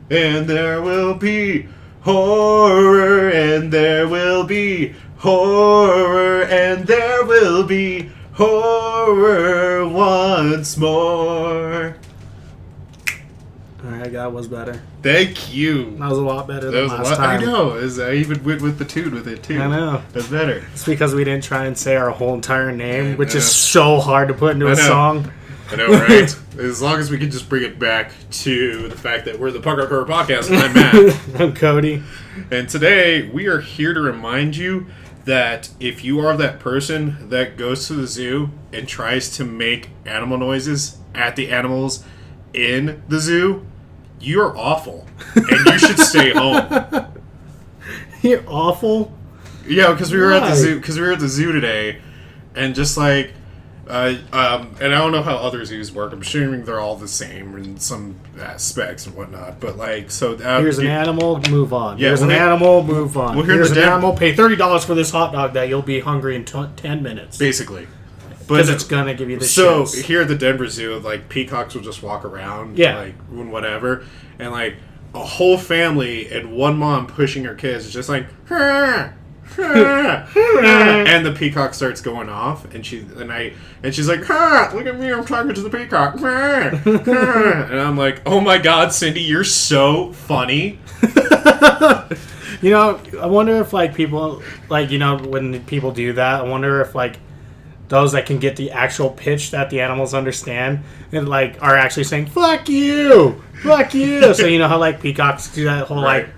And there will be horror, and there will be horror, and there will be horror once more. Alright, that was better. Thank you. That was a lot better than last I time. know. I even went with the tune with it, too. I know. That's better. It's because we didn't try and say our whole entire name, which is so hard to put into a song. I know, right? As long as we can just bring it back to the fact that we're the Punk Rock Horror Podcast, and I'm Matt. I'm Cody. And today, we are here to remind you that if you are that person that goes to the zoo and tries to make animal noises at the animals in the zoo, you're awful. And you should stay home. You're awful? Yeah, because we were at the zoo today, and just like... and I don't know how other zoos work. I'm assuming they're all the same in some aspects and whatnot. But like, so here's an animal, move on. Yeah, here's an animal, move on. Well, here's an animal, pay $30 for this hot dog that you'll be hungry in 10 minutes. Basically, because it's gonna give you the so shits. Here at the Denver Zoo, like peacocks will just walk around, like whatever, and like a whole family and one mom pushing her kids is just like. And the peacock starts going off, and she's like, look at me, I'm talking to the peacock. And I'm like, oh my god, Cindy, you're so funny. You know, I wonder if like people, like, you know, when people do that, I wonder if like those that can get the actual pitch that the animals understand and like are actually saying fuck you. So you know how like peacocks do that whole like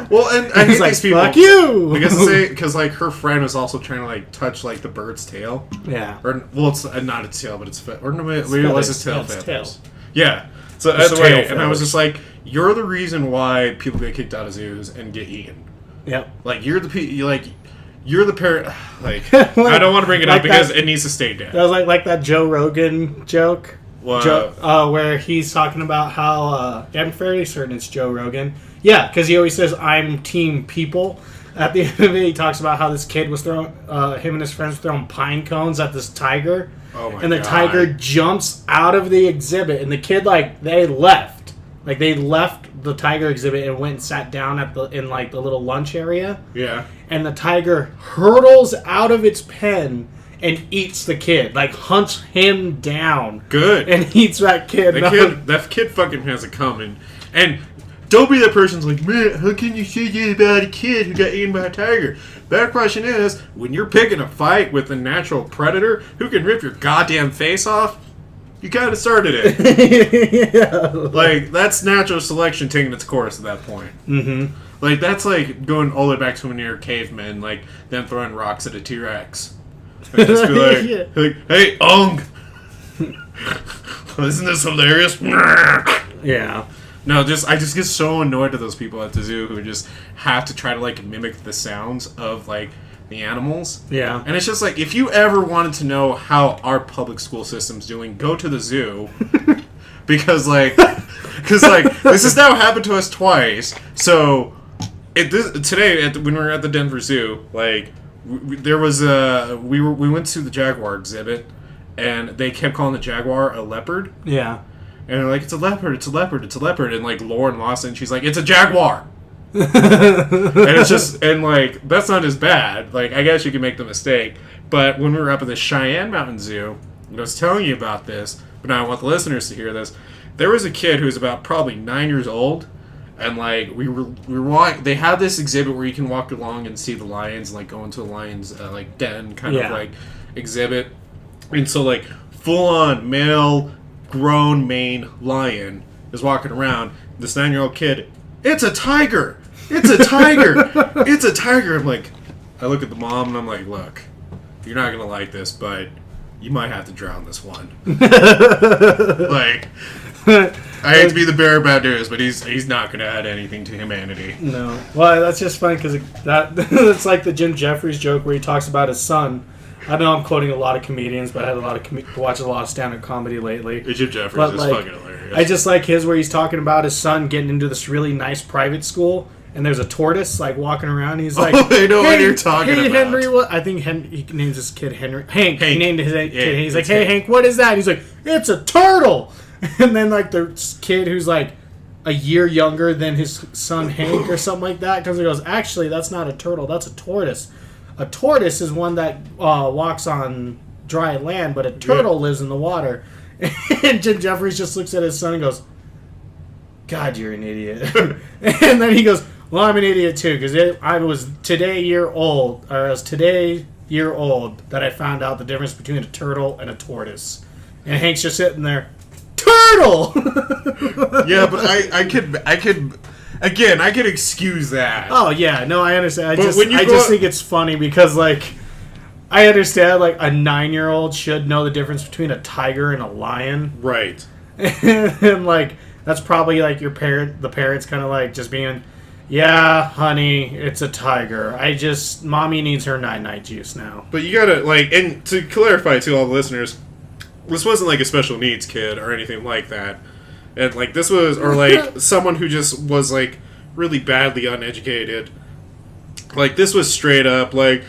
well, and I hate like, these people fuck you because like her friend was also trying to like touch like the bird's tail. Yeah. Or well, it's not its tail, but it's or maybe it was his tail. Feathers. Yeah. So either way, and I was just like, you're the reason why people get kicked out of zoos and get eaten. Yep. Like you're the parent. Like I don't want to bring it up because it needs to stay dead. That was like that Joe Rogan joke. Where he's talking about how I'm fairly certain it's Joe Rogan. Yeah, because he always says I'm team people. At the end of it, he talks about how this kid was throwing him and his friends were throwing pine cones at this tiger. Oh my and the God. Tiger jumps out of the exhibit, and the kid they left the tiger exhibit and went and sat down in the little lunch area. Yeah. And the tiger hurtles out of its pen and eats the kid, like hunts him down. Good. And eats that kid. That kid fucking has it coming. And don't be that person who's like, man, how can you say that about a kid who got eaten by a tiger? Better question is, when you're picking a fight with a natural predator who can rip your goddamn face off, you kind of started it. Yeah. Like, that's natural selection taking its course at that point. Mm-hmm. Like, that's like going all the way back to when you're cavemen, like, them throwing rocks at a T-Rex. And just be like, like, hey, Ong! Isn't this hilarious? Yeah. No, I just get so annoyed at those people at the zoo who just have to try to, like, mimic the sounds of, like, the animals. Yeah. And it's just like, if you ever wanted to know how our public school system's doing, go to the zoo. Because, like, this has now happened to us twice. So, today, when we were at the Denver Zoo, like, there was we went to the jaguar exhibit, and they kept calling the jaguar a leopard. Yeah. And they're like, it's a leopard, it's a leopard, it's a leopard. And, like, Lauren Lawson, she's like, it's a jaguar. And it's just, and, like, that's not as bad. Like, I guess you can make the mistake. But when we were up at the Cheyenne Mountain Zoo, and I was telling you about this, but now I want the listeners to hear this. There was a kid who was about probably 9 years old. And, like, we were they had this exhibit where you can walk along and see the lions, and, like, go into the lion's, like, den kind of, like, exhibit. And so, like, full-on male grown Maine lion is walking around. This 9-year-old kid, it's a tiger! It's a tiger! It's a tiger! I'm like, I look at the mom and I'm like, look, you're not gonna like this, but you might have to drown this one. Like, I hate to be the bearer of bad news, but he's not gonna add anything to humanity. No. Well, that's just funny because that's like the Jim Jeffries joke where he talks about his son. I know I'm quoting a lot of comedians, but I had watched a lot of stand-up comedy lately. Jim Jeffries is fucking hilarious. I just like his where he's talking about his son getting into this really nice private school, and there's a tortoise like walking around. And he's like, I know what you're talking about. Henry, what? I think he names his kid Hank. He named his kid. And he's like, hey, Hank, what is that? And he's like, it's a turtle. And then like the kid who's like, a year younger than his son Hank or something like that. Because he goes, actually, that's not a turtle. That's a tortoise. A tortoise is one that walks on dry land, but a turtle lives in the water. And Jim Jeffries just looks at his son and goes, God, you're an idiot. And then he goes, well, I'm an idiot too, because I was today year old that I found out the difference between a turtle and a tortoise. And Hank's just sitting there, turtle! Yeah, but I could excuse that. Oh, yeah, no, I understand. I But just think it's funny because, like, I understand, like, a 9-year-old should know the difference between a tiger and a lion. Right. And, like, that's probably, like, the parents kind of, like, just being, yeah, honey, it's a tiger. Mommy needs her night-night juice now. But you gotta, like, and to clarify to all the listeners, this wasn't, like, a special needs kid or anything like that. And, like, this was, or, like, someone who just was, like, really badly uneducated. Like, this was straight up, like,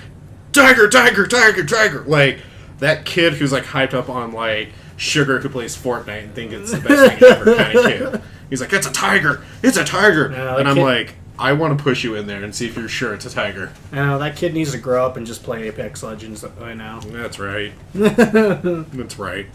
tiger, tiger, tiger, tiger. Like, that kid who's, like, hyped up on, like, Sugar who plays Fortnite and think it's the best thing ever kind of kid. He's like, it's a tiger! It's a tiger! No, and I'm like, I want to push you in there and see if you're sure it's a tiger. I know, that kid needs to grow up and just play Apex Legends right now. That's right. That's right.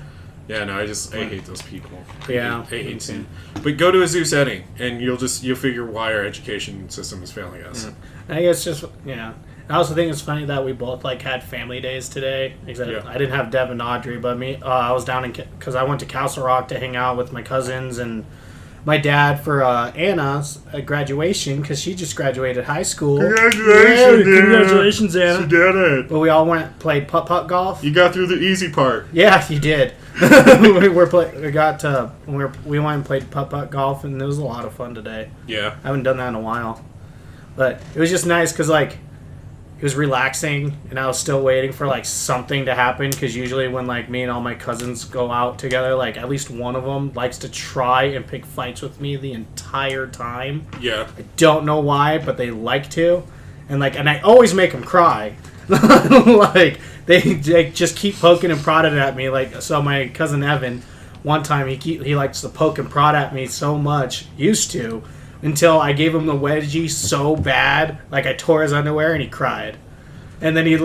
Yeah, no, I hate those people. Yeah. I hate them. But go to a zoo setting, and you'll figure why our education system is failing us. I guess just, yeah. I also think it's funny that we both, like, had family days today. Except I didn't have Deb and Audrey, but I was down because I went to Castle Rock to hang out with my cousins and my dad for Anna's graduation, because she just graduated high school. Congratulations, yeah, Congratulations, Anna. She did it. But we all played putt-putt golf. You got through the easy part. Yeah, you did. we went and played putt-putt golf, and it was a lot of fun today. Yeah. I haven't done that in a while. But it was just nice, because, like, it was relaxing, and I was still waiting for, like, something to happen, because usually when, like, me and all my cousins go out together, like, at least one of them likes to try and pick fights with me the entire time. Yeah. I don't know why, but they like to. And I always make them cry. Like, they just keep poking and prodding at me. Like, so my cousin Evan, one time, he likes to poke and prod at me so much, used to, until I gave him the wedgie so bad, like I tore his underwear, and he cried. And then he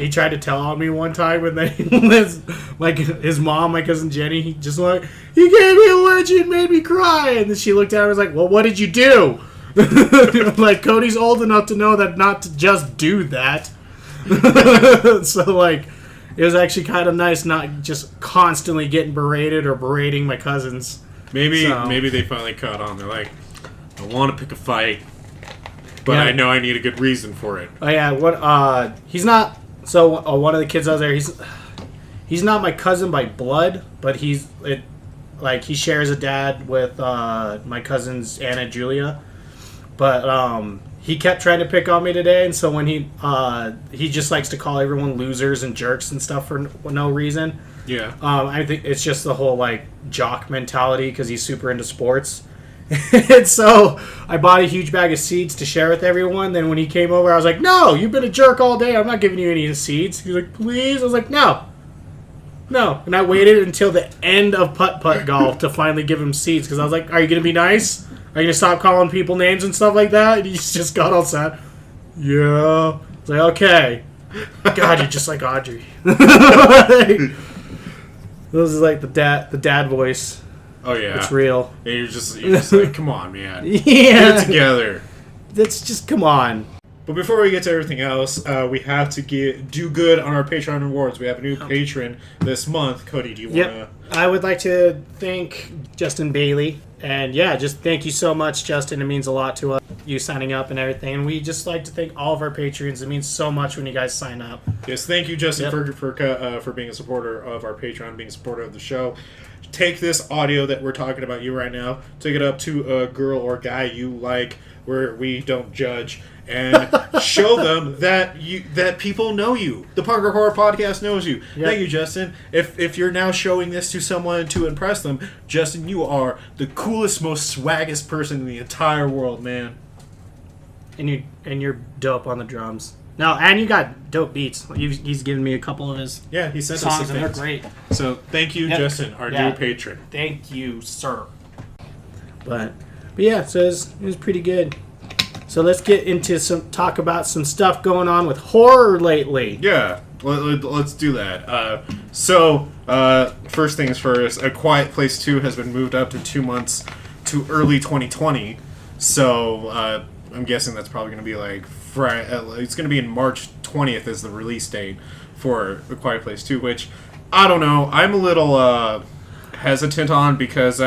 tried to tell on me one time, and then his mom, my cousin Jenny, he just like, you gave me a wedgie and made me cry. And then she looked at him and was like, well, what did you do? Like, Cody's old enough to know that not to just do that. So, like, it was actually kind of nice not just constantly getting berated or berating my cousins. Maybe they finally caught on. They're like, I want to pick a fight, but I know I need a good reason for it. Oh yeah, he's not. So one of the kids out there, he's not my cousin by blood, but he shares a dad with my cousins Anna and Julia. But he kept trying to pick on me today, and so when he just likes to call everyone losers and jerks and stuff for no reason. Yeah. I think it's just the whole, like, jock mentality, because he's super into sports. And so I bought a huge bag of seeds to share with everyone. Then when he came over, I was like, no, you've been a jerk all day. I'm not giving you any seeds. He's like, please? I was like, no. And I waited until the end of putt-putt golf to finally give him seeds, because I was like, are you going to be nice? Are you going to stop calling people names and stuff like that? And he just got all sad. Yeah. I was like, okay. God, you're just like Audrey. This is like the dad voice. Oh yeah, it's real. And you're just like, come on, man. Yeah, get it together. That's just, come on. But before we get to everything else, we have to do good on our Patreon rewards. We have a new patron this month. Cody, do you want to? I would like to thank Justin Bailey. And yeah, just thank you so much, Justin. It means a lot to us, you signing up and everything. And we just like to thank all of our patrons. It means so much when you guys sign up. Yes, thank you, Justin, for being a supporter of our Patreon, being a supporter of the show. Take this audio that we're talking about you right now, take it up to a girl or guy you like, where we don't judge, and show them that people know you. The Punk Rock Horror Podcast knows you. Yep. Thank you, Justin. If you're now showing this to someone to impress them, Justin, you are the coolest, most swaggest person in the entire world, man. And you're dope on the drums. No, and you got dope beats. He's given me a couple of his he sent songs, us some and they're things. great. So thank you, Justin, our new patron. Thank you, sir. But But yeah, so it was pretty good. So let's get into talk about some stuff going on with horror lately. Yeah, let's do that. First things first, A Quiet Place 2 has been moved up to 2 months to early 2020. So I'm guessing that's probably going to be like Friday. It's going to be in March 20th as the release date for A Quiet Place 2, which I don't know. I'm a little hesitant on because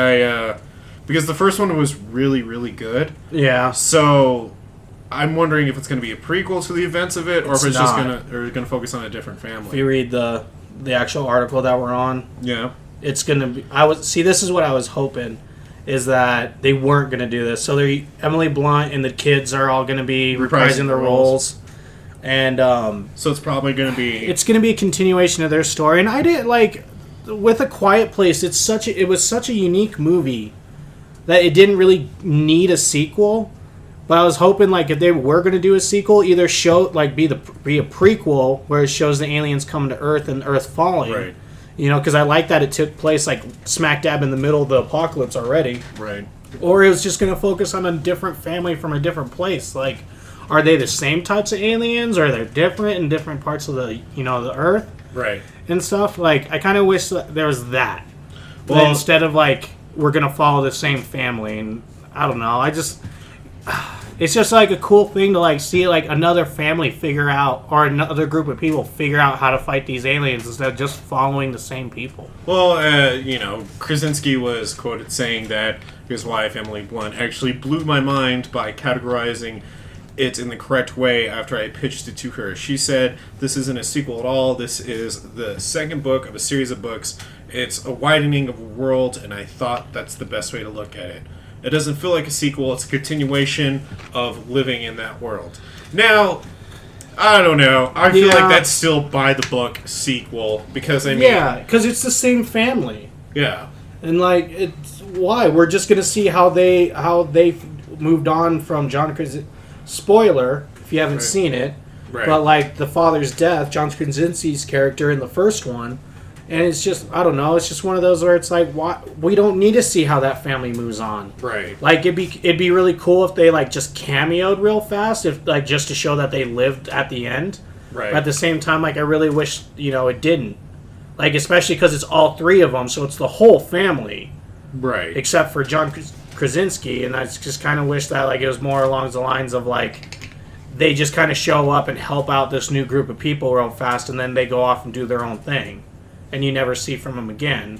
because the first one was really, really good. Yeah. So I'm wondering if it's going to be a prequel to the events of it, or if it's not. just going to focus on a different family. If you read the actual article that we're on, Yeah. it's going to be. This is what I was hoping, is that they weren't going to do this. So Emily Blunt and the kids are all going to be reprising their roles. And so it's probably going to be... It's going to be a continuation of their story. And I didn't like... With A Quiet Place, it was such a unique movie that it didn't really need a sequel. But I was hoping, like, if they were going to do a sequel, either show, like, be a prequel where it shows the aliens coming to Earth and Earth falling. Right. You know, because I like that it took place, like, smack dab in the middle of the apocalypse already. Right. Or it was just going to focus on a different family from a different place. Like, are they the same types of aliens? Or are they different in different parts of the Earth? Right. And stuff. Like, I kind of wish that there was that. Well, but instead of, like, we're going to follow the same family. And I don't know. It's just, like, a cool thing to, like, see, like, another family figure out, or another group of people figure out how to fight these aliens instead of just following the same people. Well, Krasinski was quoted saying that his wife, Emily Blunt, actually blew my mind by categorizing it in the correct way after I pitched it to her. She said, "This isn't a sequel at all. This is the second book of a series of books. It's a widening of a world, and I thought that's the best way to look at it. It doesn't feel like a sequel. It's a continuation of living in that world." Now, I don't know. I feel like that's still by the book sequel because yeah, because it's the same family. Yeah, and like it's why we're just gonna see how they moved on from John Krasinski. Spoiler if you haven't seen it, but like the father's death, John Krasinski's character in the first one. And it's just, I don't know, it's just one of those where it's like, why, we don't need to see how that family moves on. Right. Like, it'd be really cool if they, like, just cameoed real fast, if like just to show that they lived at the end. Right. But at the same time, like, I really wish, it didn't. Like, especially because it's all three of them, so it's the whole family. Right. Except for John Krasinski, and I just kind of wish that, like, it was more along the lines of, like, they just kind of show up and help out this new group of people real fast, and then they go off and do their own thing. And you never see from them again.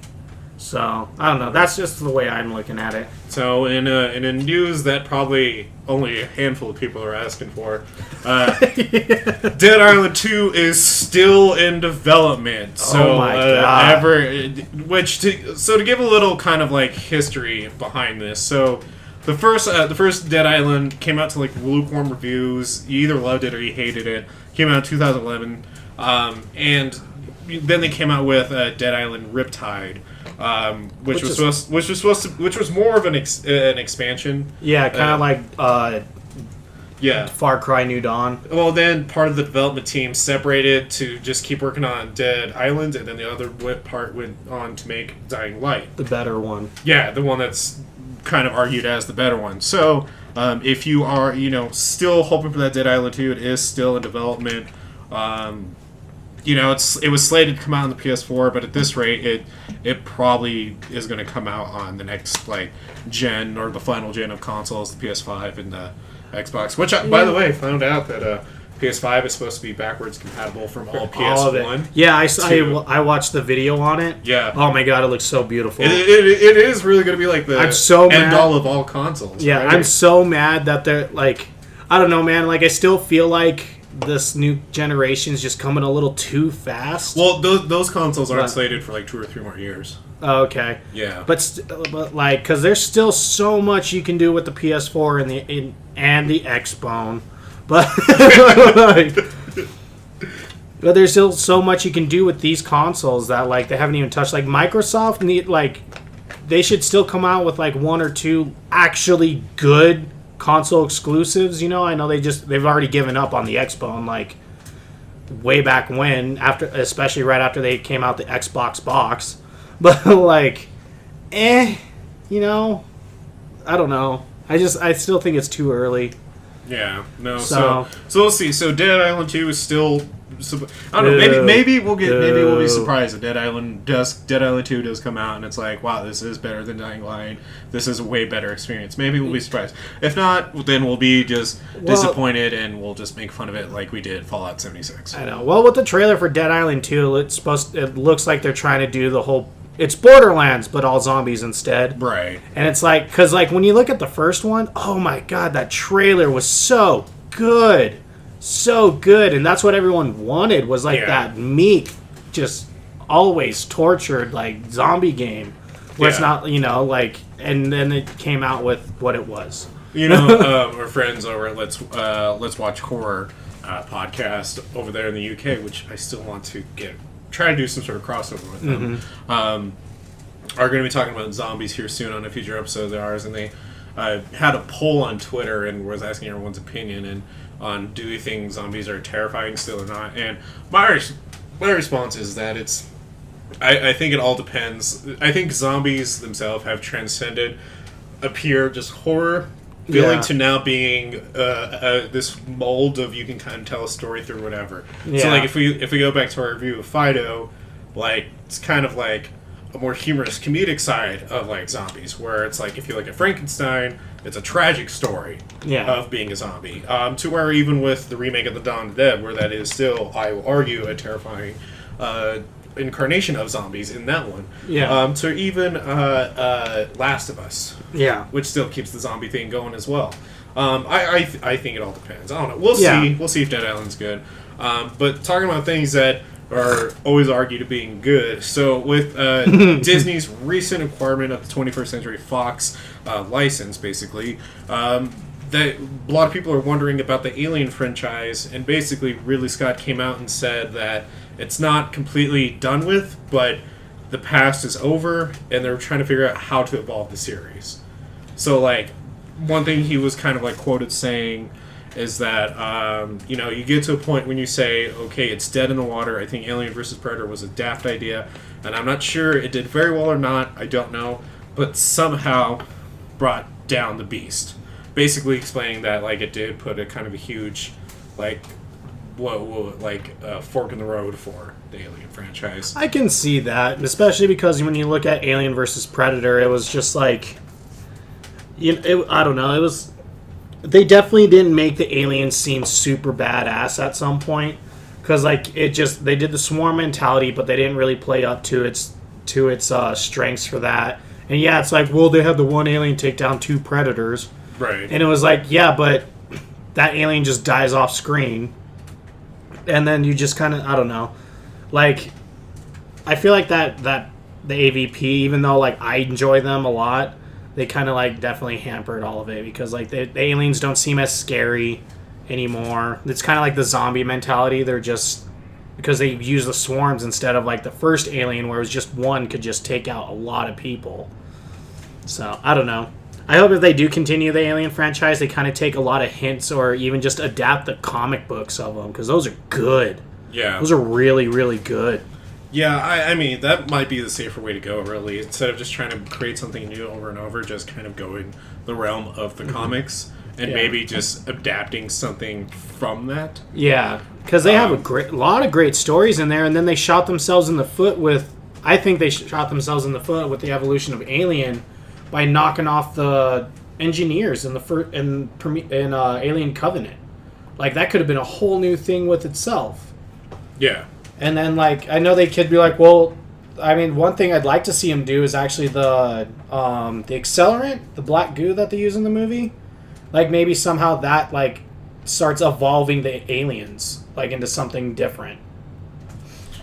So, I don't know. That's just the way I'm looking at it. So, in a news that probably only a handful of people are asking for, Dead Island 2 is still in development. So, oh my god. To give a little kind of like history behind this. So, the first Dead Island came out to like lukewarm reviews. You either loved it or you hated it. Came out in 2011. And then they came out with Dead Island Riptide, which was more of an expansion. Yeah, kind of like Far Cry New Dawn. Well, then part of the development team separated to just keep working on Dead Island, and then the other part went on to make Dying Light, the better one. Yeah, the one that's kind of argued as the better one. So, if you are still hoping for that Dead Island 2, it is still in development. It was slated to come out on the PS4, but at this rate, it probably is going to come out on the next gen or the final gen of consoles, the PS5 and the Xbox. Which, by the way, found out that PS5 is supposed to be backwards compatible from all PS1. Yeah, I watched the video on it. Yeah. Oh my god, it looks so beautiful. It is really going to be like the end all of all consoles. Yeah, right? I'm so mad that they're like, I don't know, man. Like, I still feel like this new generation is just coming a little too fast. Well, those consoles aren't slated for 2 or 3 more years. Oh, okay. Yeah. But like, because there's still so much you can do with the PS4 and the Xbone, but but there's still so much you can do with these consoles that they haven't even touched. Like Microsoft they should still come out with 1 or 2 actually good console exclusives. I know they've already given up on the Xbone way back when, especially right after they came out the Xbox box. But I don't know. I still think it's too early. Yeah, no. So we'll see. So Dead Island 2 is still. I don't know. Maybe we'll be surprised that Dead Island 2 does come out and it's like, wow, this is better than Dying Light. This is a way better experience. Maybe we'll be surprised. If not, then we'll be just disappointed and we'll just make fun of it like we did Fallout 76. I know. Well, with the trailer for Dead Island 2, it looks like they're trying to do the whole. It's Borderlands, but all zombies instead. Right. And it's like, because like when you look at the first one, oh my god, that trailer was so good. So good. And that's what everyone wanted, was like that meek, just always tortured, like, zombie game. Where it's not, like, and then it came out with what it was. Our friends over at Let's Watch Horror podcast over there in the UK, which I still want to try to do some sort of crossover with them, are going to be talking about zombies here soon on a future episode of ours, and they had a poll on Twitter and was asking everyone's opinion on do you think zombies are terrifying still or not, and my response is that I think it all depends. I think zombies themselves have transcended a pure just horror feeling to now being this mold of you can kind of tell a story through whatever. Yeah. So like if we go back to our review of Fido, like it's kind of like a more humorous comedic side of like zombies, where it's like if you look at Frankenstein, it's a tragic story of being a zombie. To where even with the remake of the Dawn of the Dead, where that is still, I will argue, a terrifying incarnation of zombies in that one. Yeah. To even Last of Us. Yeah. Which still keeps the zombie thing going as well. I think it all depends. I don't know. We'll see. We'll see if Dead Island's good. But talking about things that are always argued as being good. So with Disney's recent acquirement of the 21st Century Fox license, basically, that a lot of people are wondering about the Alien franchise, and basically Ridley Scott came out and said that it's not completely done with, but the past is over, and they're trying to figure out how to evolve the series. So, like, one thing he was kind of, like, quoted saying is that, you get to a point when you say, okay, it's dead in the water. I think Alien vs. Predator was a daft idea, and I'm not sure it did very well or not. I don't know. But somehow brought down the beast. Basically explaining that, like, it did put a kind of a huge, like, fork in the road for the Alien franchise. I can see that, especially because when you look at Alien vs. Predator, it was just like, I don't know, it was, they definitely didn't make the aliens seem super badass at some point, because like they did the swarm mentality, but they didn't really play up to its strengths for that. And yeah, it's like, well, they had the one alien take down 2 predators, right? And it was like, yeah, but that alien just dies off screen. And then you just kind of, I don't know, like, I feel like that the AVP, even though, like, I enjoy them a lot, they kind of, like, definitely hampered all of it, because, like, the aliens don't seem as scary anymore. It's kind of like the zombie mentality. They're just, because they use the swarms instead of, like, the first Alien, where it was just one could just take out a lot of people. So, I don't know. I hope if they do continue the Alien franchise, they kind of take a lot of hints or even just adapt the comic books of them, because those are good. Yeah. Those are really, really good. Yeah, I mean, that might be the safer way to go, really. Instead of just trying to create something new over and over, just kind of going the realm of the comics and maybe just adapting something from that. Yeah, because they have a lot of great stories in there, and then they shot themselves in the foot with... I think they shot themselves in the foot with the evolution of Alien by knocking off the engineers in Alien Covenant. Like, that could have been a whole new thing with itself. Yeah. And then, like, I know they could be like, well, I mean, one thing I'd like to see them do is actually the accelerant, the black goo that they use in the movie. Like, maybe somehow that, like, starts evolving the aliens, like, into something different.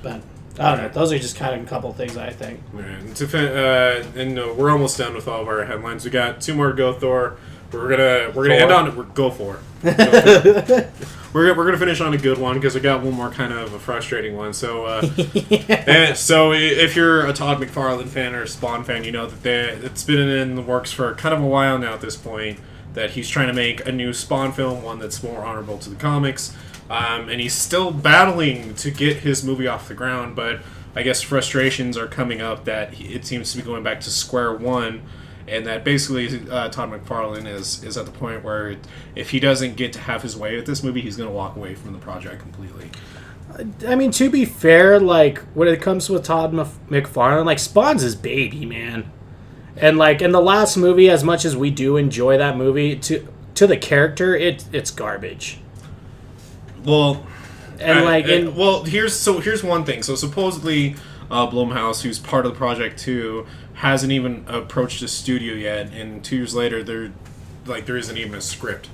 But... I don't know. Those are just kind of a couple of things I think. And we're almost done with all of our headlines. We got 2 more to go, Thor. We're gonna end on it. Go for it. We're gonna finish on a good one, because I got one more kind of a frustrating one. So so if you're a Todd McFarlane fan or a Spawn fan, you know that it's been in the works for kind of a while now at this point, that he's trying to make a new Spawn film, one that's more honorable to the comics. And he's still battling to get his movie off the ground, but I guess frustrations are coming up that it seems to be going back to square one, and that basically Todd McFarlane is at the point where if he doesn't get to have his way with this movie, he's going to walk away from the project completely. I mean, to be fair, like, when it comes with Todd McFarlane, like, Spawn's his baby, man. And, like, in the last movie, as much as we do enjoy that movie, to the character, it's garbage. Well, and here's one thing. So supposedly, Blumhouse, who's part of the project too, hasn't even approached the studio yet, and 2 years later, there isn't even a script.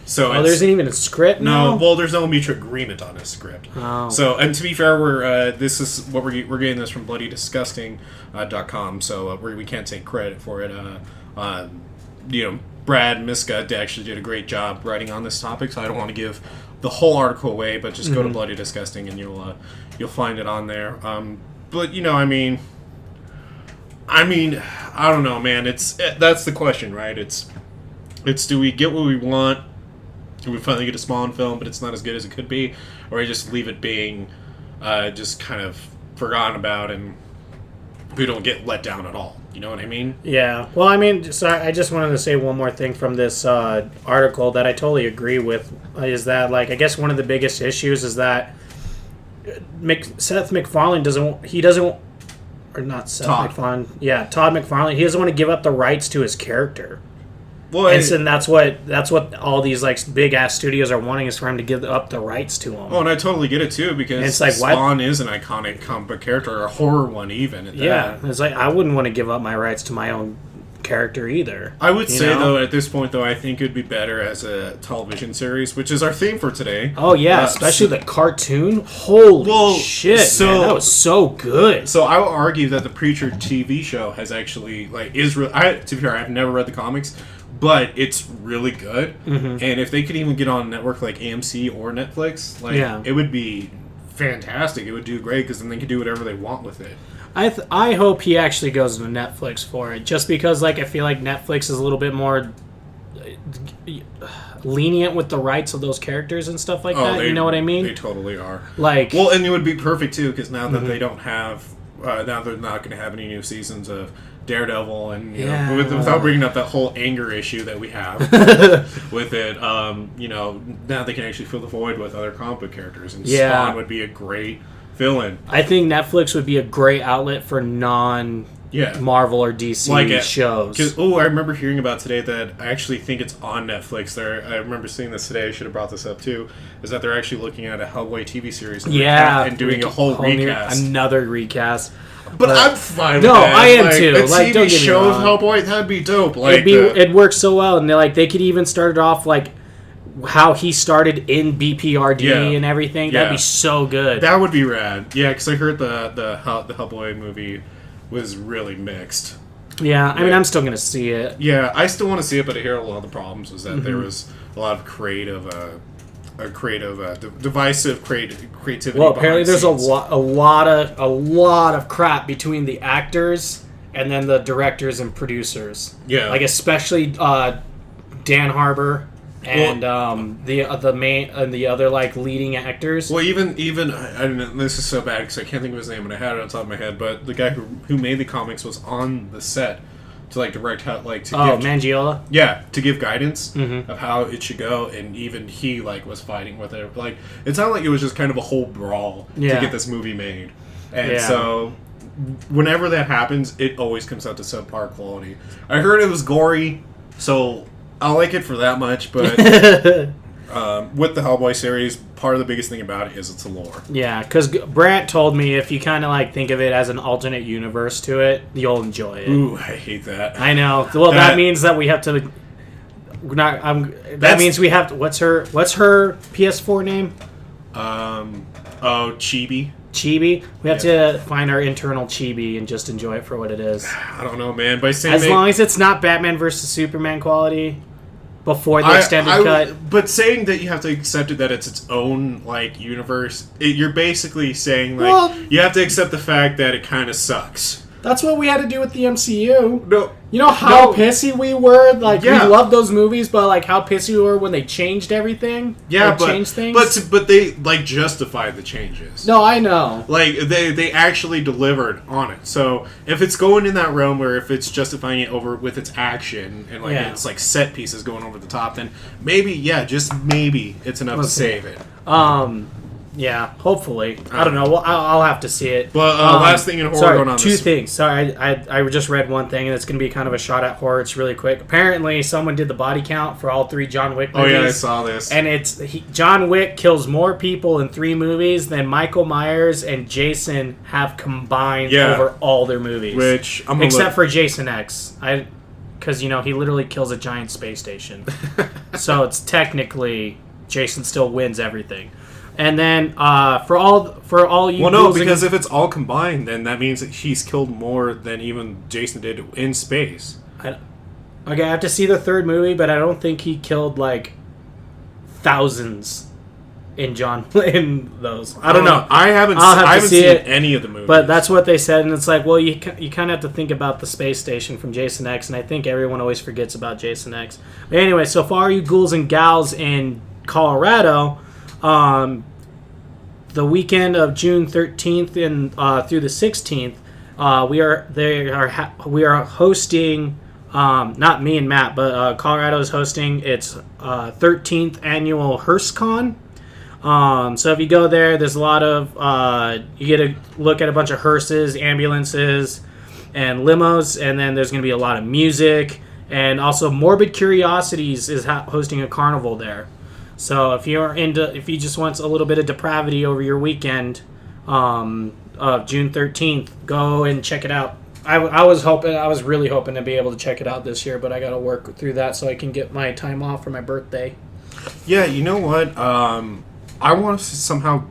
So there isn't even a script. No, well, there's no mutual agreement on a script. Oh. So, and to be fair, we're getting this from bloodydisgusting.com, so we can't take credit for it. Brad Miska actually did a great job writing on this topic, so I don't want to give the whole article away, but just go to Bloody Disgusting and you'll find it on there. But I mean, I don't know, man. That's the question, right? It's do we get what we want? Do we finally get a Spawn film, but it's not as good as it could be, or we just leave it being just kind of forgotten about, and we don't get let down at all? You know what I mean? Yeah. Well, I mean, so I just wanted to say one more thing from this article that I totally agree with, is that, like, I guess one of the biggest issues is that Seth MacFarlane Todd McFarlane, he doesn't want to give up the rights to his character. Well, and that's what all these, like, big ass studios are wanting, is for him to give up the rights to him. Oh, and I totally get it too, because it's like, Spawn is an iconic comic book character, or a horror one even. It's like, I wouldn't want to give up my rights to my own character either. I would say though, at this point though, I think it'd be better as a television series, which is our theme for today. Oh yeah, especially the cartoon. Holy shit, man, that was so good. So I will argue that the Preacher TV show has actually, like, to be fair, I've never read the comics, but it's really good. And if they could even get on a network like AMC or Netflix, it would be fantastic. It would do great, because then they could do whatever they want with it. I hope he actually goes to Netflix for it, just because, like, I feel like Netflix is a little bit more lenient with the rights of those characters and stuff like that. You know what I mean? They totally are. Like, well, and it would be perfect too, because now that they don't have, now they're not going to have any new seasons of Daredevil, and without bringing up that whole anger issue that we have with it, now they can actually fill the void with other comic book characters, and Spawn would be a great fill-in. I think Netflix would be a great outlet for Marvel or DC shows. I remember hearing about today that I actually think it's on Netflix. I remember seeing this today. I should have brought this up too. Is that they're actually looking at a Hellboy TV series? And doing a whole recast, another recast. But I'm fine with that. No, I am too. A TV show of Hellboy, that'd be dope. It works so well, and they could even start it off like how he started in BPRD and everything. That'd be so good. That would be rad. Yeah, because I heard the Hellboy movie was really mixed. Yeah, I mean, I'm still gonna see it. Yeah, I still want to see it, but I hear a lot of the problems was that there was a lot of divisive creativity. Well, apparently there's a lot of crap between the actors and then the directors and producers. Yeah, like especially Dan Harbour and the other like leading actors. Well, even I don't know, this is so bad because I can't think of his name, and I had it on top of my head. But the guy who made the comics was on the set to like direct how give Mangiola. Yeah, to give guidance of how it should go, and even he like was fighting with it. Like it sounded like it was just kind of a whole brawl to get this movie made, and so whenever that happens, it always comes out to subpar quality. I heard it was gory, so I like it for that much, but with the Hellboy series, part of the biggest thing about it is its lore. Yeah, because Brant told me if you kind of like think of it as an alternate universe to it, you'll enjoy it. Ooh, I hate that. I know. Well, that means that we have to. That means we have to. What's her PS4 name? Chibi. Chibi. We have to find our internal Chibi and just enjoy it for what it is. I don't know, man. By saying as long as it's not Batman versus Superman quality before the extended cut. But saying that you have to accept it that it's its own like universe, you're basically saying like you have to accept the fact that it kind of sucks. That's what we had to do with the MCU. No. You know how pissy we were? Like, we loved those movies, but, like, how pissy we were when they changed everything? Yeah, like, changed things? But they, like, justified the changes. No, I know. Like, they actually delivered on it. So, if it's going in that realm where if it's justifying it over with its action and, like, it's, like, set pieces going over the top, then maybe, just maybe it's enough to save it. Yeah, hopefully. I don't know. Well, I'll have to see it. But last thing in horror going on two things. Sorry, I just read one thing, and it's going to be kind of a shot at horror. It's really quick. Apparently, someone did the body count for all 3 John Wick movies. Oh, yeah, I saw this. And John Wick kills more people in 3 movies than Michael Myers and Jason have combined over all their movies. Which, except for Jason X. Because, he literally kills a giant space station. So it's technically, Jason still wins everything. And then for all you... Well, no, because if it's all combined, then that means that he's killed more than even Jason did in space. Okay, I have to see the 3rd movie, but I don't think he killed, like, thousands in those. I don't know. I haven't seen any of the movies. But that's what they said, and it's like, well, you kind of have to think about the space station from Jason X, and I think everyone always forgets about Jason X. But anyway, so for all you ghouls and gals in Colorado... the weekend of June 13th and through the 16th, we are hosting. Not me and Matt, but Colorado is hosting its 13th annual HearseCon. So if you go there, there's a lot of you get to look at a bunch of hearses, ambulances, and limos, and then there's going to be a lot of music, and also Morbid Curiosities is hosting a carnival there. So if you just want a little bit of depravity over your weekend of June 13th, go and check it out. I was really hoping to be able to check it out this year, but I got to work through that so I can get my time off for my birthday. Yeah, you know what? I want to somehow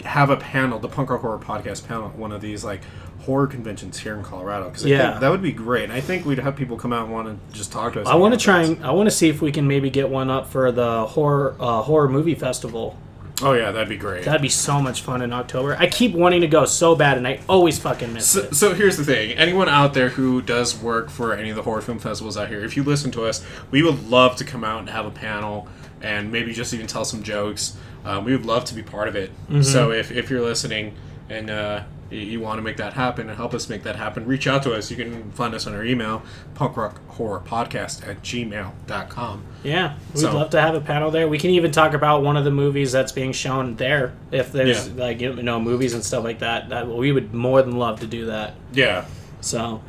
have a panel, the Punk Rock Horror Podcast panel, at one of these like horror conventions here in Colorado, because I think that would be great. And I think we'd have people come out and want to just talk to us. I want to see if we can maybe get one up for the horror movie festival. Oh yeah, that'd be great. That'd be so much fun in October. I keep wanting to go so bad, and I always fucking miss it. So here's the thing. Anyone out there who does work for any of the horror film festivals out here, if you listen to us, we would love to come out and have a panel and maybe just even tell some jokes. We would love to be part of it. Mm-hmm. So if you're listening and you want to make that happen and help us make that happen, reach out to us. You can find us on our email, punkrockhorrorpodcast@gmail.com. Yeah, we'd love to have a panel there. We can even talk about one of the movies that's being shown there. If there's movies and stuff like that, we would more than love to do that. Yeah. So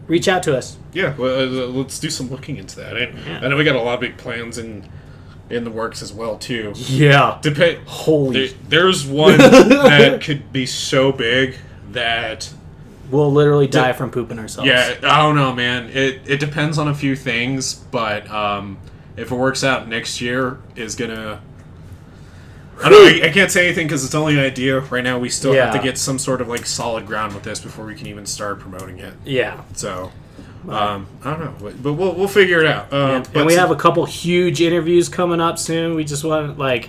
reach out to us. Yeah, well, let's do some looking into that. I know we got a lot of big plans in the works as well too. Yeah. There's one that could be so big that we'll literally die from pooping ourselves. Yeah, I don't know, man. It depends on a few things, but if it works out, next year is gonna. I don't know. I can't say anything because it's only an idea right now. We still have to get some sort of like solid ground with this before we can even start promoting it. Yeah. So. I don't know, but we'll figure it out. And we have a couple huge interviews coming up soon. We just want to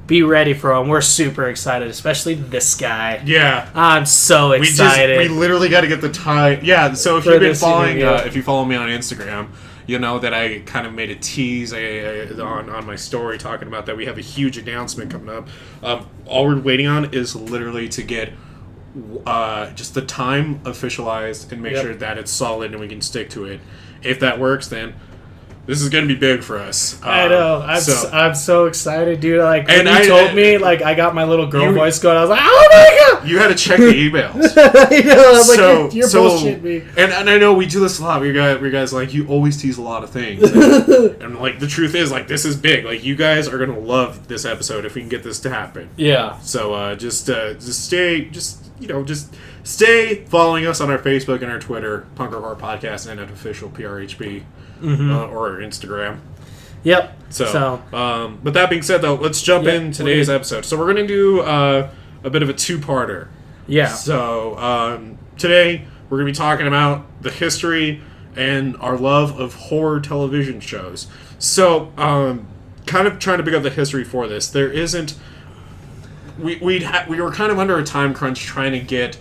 be ready for them. We're super excited, especially this guy. Yeah, I'm so excited. We literally got to get the time. Yeah, so if you've been following, if you follow me on Instagram, you know that I kind of made a tease on my story talking about that we have a huge announcement coming up. All we're waiting on is literally to get. Just the time officialized and make sure that it's solid and we can stick to it. If that works, then this is going to be big for us. I know. I'm so excited, dude. Like, when you told me, like, I got my little girl voice going, I was like, oh my god! You had to check the emails. I know. I was like, you're bullshitting me. And I know we do this a lot. We guys, like, you always tease a lot of things. And like, the truth is, like, this is big. Like, you guys are going to love this episode if we can get this to happen. Yeah. So, just stay following us on our Facebook and our Twitter, Punk Rock Horror Podcast, and at official PRHB, or Instagram. Yep. So, but that being said, though, let's jump in today's episode. So we're going to do a bit of a two-parter. Yeah. So today we're going to be talking about the history and our love of horror television shows. So, kind of trying to pick up the history for this. There isn't. We were kind of under a time crunch trying to get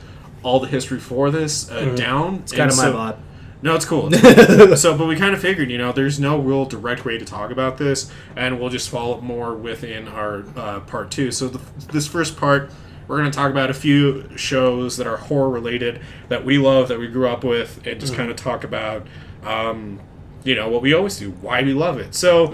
all the history for this down. It's kind of my mod. No, it's cool. But we kind of figured, there's no real direct way to talk about this, and we'll just follow up more within our part 2. So this first part, we're going to talk about a few shows that are horror related that we love, that we grew up with, and just kind of talk about, what we always do, why we love it. So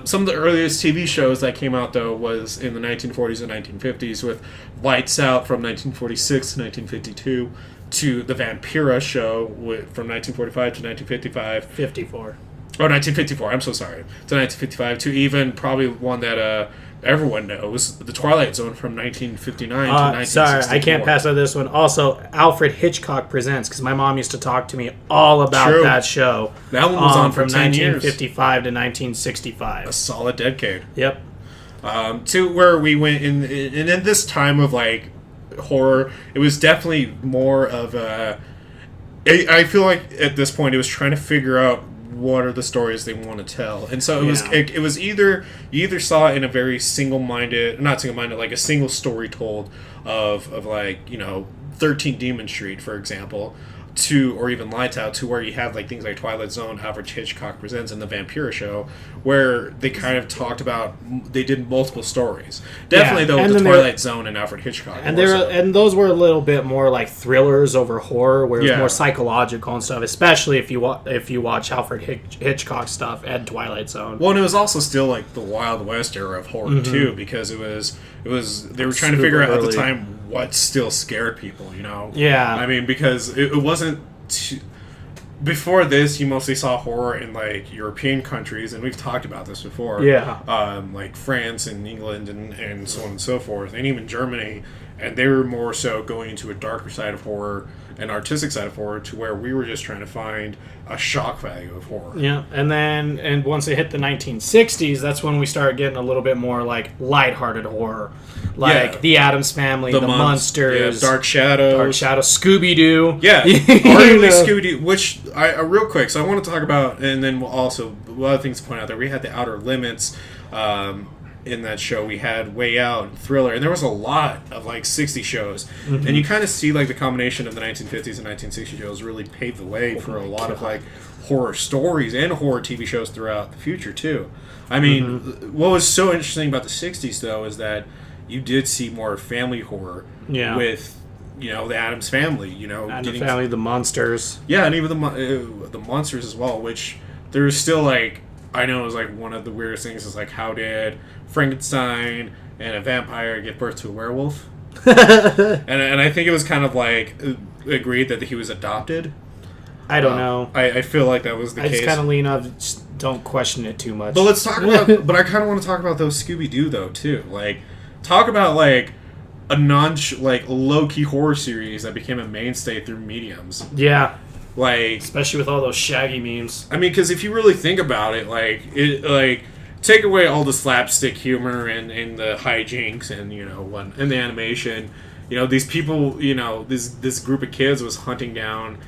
some of the earliest TV shows that came out, though, was in the 1940s and 1950s with Lights Out from 1946 to 1952. To the Vampira show from 1945 to 1955. 54. 1954. I'm so sorry. To 1955. To even probably one that everyone knows, The Twilight Zone from 1959 to 1964. Sorry, I can't pass on this one. Also, Alfred Hitchcock Presents, because my mom used to talk to me all about that show. That one was on for from 10 years. 1955 to 1965. A solid decade. Yep. To where we went in this time of like horror, it was definitely more of a. I feel like at this point it was trying to figure out what are the stories they want to tell, and so it was either you either saw it in a very not single-minded, like a single story told of like 13 Demon Street, for example, or even Lights Out, to where you have like things like Twilight Zone, Alfred Hitchcock Presents, and the Vampira show, where they kind of talked about, they did multiple stories. Definitely though, the Twilight Zone and Alfred Hitchcock, and those were a little bit more like thrillers over horror, where it was more psychological and stuff. Especially if you watch Alfred Hitchcock stuff and Twilight Zone. Well, and it was also still like the Wild West era of horror too, because it was they were trying to figure out at the time what still scared people, Yeah. I mean, because it wasn't before this, you mostly saw horror in like European countries, and we've talked about this before. Yeah. Like France and England and so on and so forth, and even Germany, and they were more so going into a darker side of horror, an artistic side of horror, to where we were just trying to find a shock value of horror. Yeah, and once it hit the 1960s, that's when we started getting a little bit more like lighthearted horror, like The Addams Family, the Munsters, Dark Shadows, Scooby-Doo. Yeah, arguably Scooby-Doo. Which I real quick, so I want to talk about, and then we'll also other things to point out there. We had The Outer Limits. In that show, we had Way Out and Thriller, and there was a lot of like 60 shows, and you kind of see like the combination of the 1950s and 1960 shows really paved the way for a lot of like horror stories and horror TV shows throughout the future too. I mean, what was so interesting about the 60s though is that you did see more family horror with the Addams Family, Addams Family, the Munsters, and even the Munsters as well, which there's still like, I know it was like one of the weirdest things is like, how did Frankenstein and a vampire give birth to a werewolf? and I think it was kind of like agreed that he was adopted. I don't know. I feel like that was the case. I just kind of lean on, just don't question it too much. But let's talk about. But I kind of want to talk about those Scooby-Doo though too. Like, talk about like a low-key horror series that became a mainstay through mediums. Yeah. Like, especially with all those Shaggy memes. I mean, because if you really think about it, take away all the slapstick humor and the hijinks and and the animation, these people, this group of kids was hunting down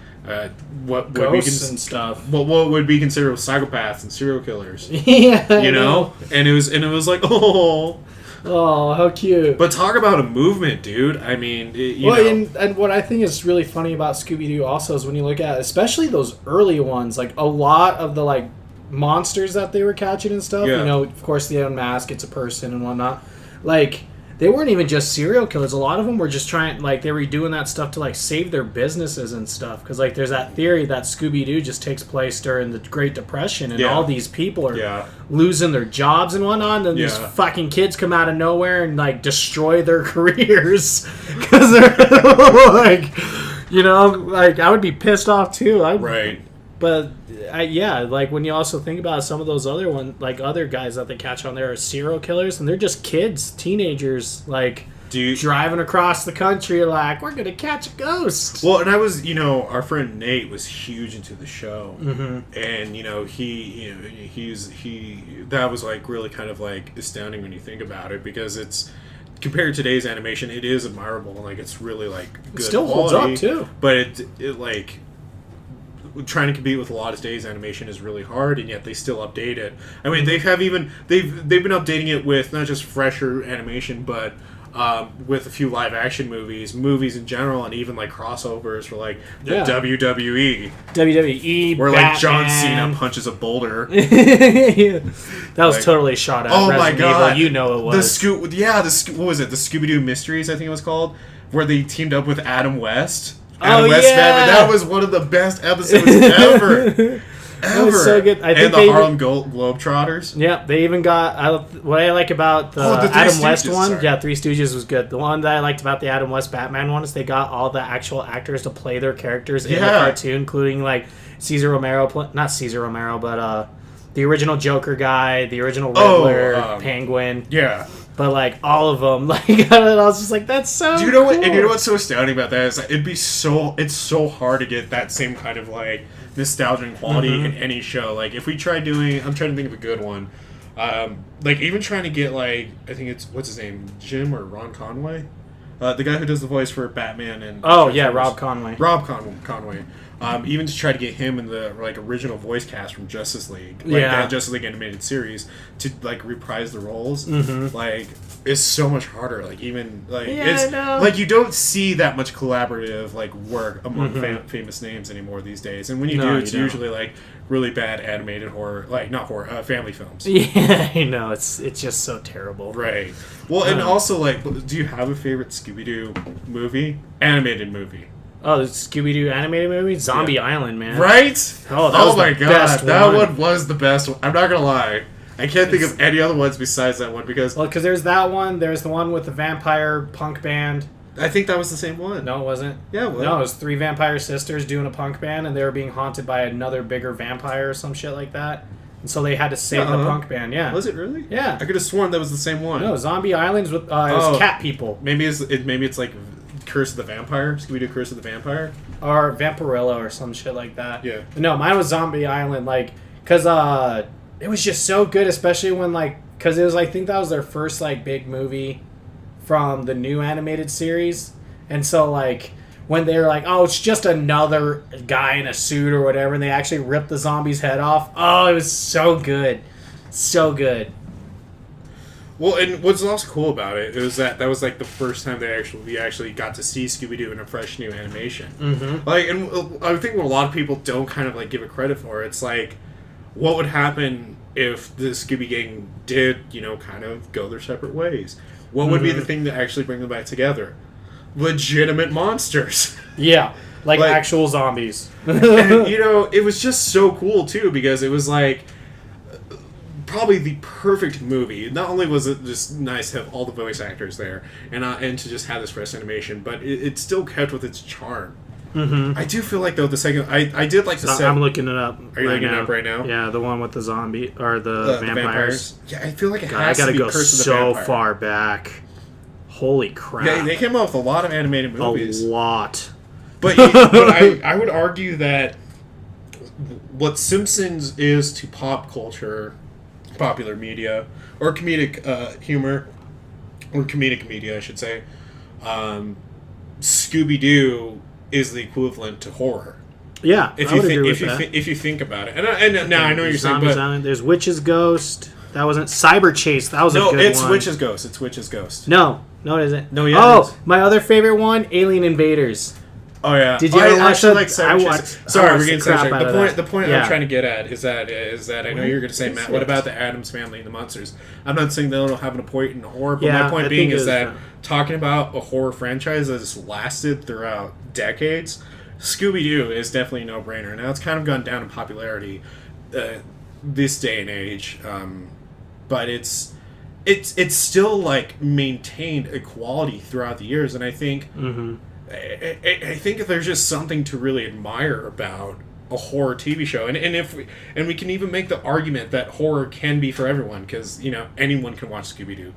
what ghosts and stuff. What would be considered psychopaths and serial killers. Yeah, and it was like, oh, how cute. But talk about a movement, dude. I mean, and what I think is really funny about Scooby-Doo also is when you look at, especially those early ones, like a lot of the like monsters that they were catching and stuff, of course they unmask, it's a person and whatnot. Like, they weren't even just serial killers. A lot of them were just trying, like, they were doing that stuff to, like, save their businesses and stuff. Because, like, there's that theory that Scooby-Doo just takes place during the Great Depression, and all these people are losing their jobs and whatnot, and then these fucking kids come out of nowhere and, like, destroy their careers. Because they're, like, like, I would be pissed off, too. Right. But, like, when you also think about some of those other other guys that they catch on there are serial killers, and they're just kids, teenagers, like, driving across the country, like, we're gonna catch a ghost. Well, and I was, our friend Nate was huge into the show, and that was like really kind of like astounding when you think about it, because it's, compared to today's animation, it is admirable, and like it's really like good. It still holds up too, but it like, trying to compete with a lot of today's animation is really hard, and yet they still update it. I mean, they've been updating it with not just fresher animation, but with a few live action movies in general, and even like crossovers for like the WWE. WWE, where Batman. like John Cena punches a boulder. That was totally shot at. Oh Resident my god! Evil, you know it was. What was it? The Scooby-Doo Mysteries, I think it was called, where they teamed up with Adam West. That was one of the best episodes ever. That was so good. And the Harlem Globetrotters. Yeah, they even got... what I like about the Adam West one... Yeah, Three Stooges was good. The one that I liked about the Adam West Batman one is they got all the actual actors to play their characters in the cartoon, including like Cesar Romero... Not Cesar Romero, but the original Joker guy, the original Riddler, Penguin. Yeah. But like all of them, like I was just like, that's so. Do you know cool. what? And you know what's so astounding about that is that it's so hard to get that same kind of like nostalgia and quality in any show. Like if we try doing, I'm trying to think of a good one. Like even trying to get like, I think it's, what's his name, Jim or Ron Conway, the guy who does the voice for Batman and. Oh yeah, Rob Conway. Conway. Even to try to get him in the like original voice cast from Justice League, like that Justice League animated series, to like reprise the roles, like is so much harder. Like even like it's like you don't see that much collaborative like work among famous names anymore these days, and when you do, it's usually like really bad animated horror, like not horror, family films. Yeah, I know it's just so terrible. Right. Well, and also like, do you have a favorite Scooby-Doo movie, animated movie? Oh, the Scooby-Doo animated movie? Zombie Island, man. Right? Oh, that was my the god. best That one. one was the best one. I'm not going to lie. I can't think of any other ones besides that one because... Well, because there's that one. There's the one with the vampire punk band. I think that was the same one. No, it wasn't. Yeah, it was. No, it was 3 vampire sisters doing a punk band, and they were being haunted by another bigger vampire or some shit like that. And so they had to save the punk band, yeah. Was it really? Yeah. I could have sworn that was the same one. No, Zombie Island's with it was cat people. Maybe it's like Curse of the Vampire, Scooby-Doo Curse of the Vampire, or Vampirella or some shit like that. Yeah. But no, mine was Zombie Island, like, cause it was just so good, especially when like, cause it was I think that was their first like big movie from the new animated series, and so like when they were like, oh, it's just another guy in a suit or whatever, and they actually ripped the zombie's head off. Oh, it was so good, so good. Well, and what's also cool about it is that was like the first time we actually got to see Scooby-Doo in a fresh new animation. Mm-hmm. Like, and I think what a lot of people don't kind of like give it credit for, it's like, what would happen if the Scooby Gang did, kind of go their separate ways? What would be the thing to actually bring them back together? Legitimate monsters. Yeah, like actual zombies. And, it was just so cool too because it was like probably the perfect movie. Not only was it just nice to have all the voice actors there and to just have this fresh animation, but it still kept with its charm. Mm-hmm. I do feel like though the second I did like the set. I'm looking it up. Are you looking it up right now? Yeah, the one with the zombie or the vampires. Yeah, I feel like it God, has to be go Curse of the so Vampire. far back. Holy crap! Yeah, they came out with a lot of animated movies. A lot. But I would argue that what Simpsons is to pop culture, popular media, or comedic humor, or comedic media, I should say, Scooby-Doo is the equivalent to horror. Yeah, if you think about it, and now I know what you're saying, but there's Witch's Ghost. That wasn't Cyber Chase. That was a good one. No, it's Witch's Ghost. It's Witch's Ghost. No, it isn't. No, yeah. Oh, my other favorite one, Alien Invaders. Oh yeah. Did you ever watch that? Like Sorry, we're getting sidetracked. The point yeah. I'm trying to get at is that I know you're going to say, Matt, what about the Addams Family and the Monsters? I'm not saying they don't have a point in horror, but my point being is that talking about a horror franchise that has lasted throughout decades, Scooby-Doo is definitely a no-brainer. Now it's kind of gone down in popularity this day and age, but it's still like maintained a quality throughout the years, and I think. Mm-hmm. I think there's just something to really admire about a horror TV show, and we can even make the argument that horror can be for everyone because anyone can watch Scooby-Doo,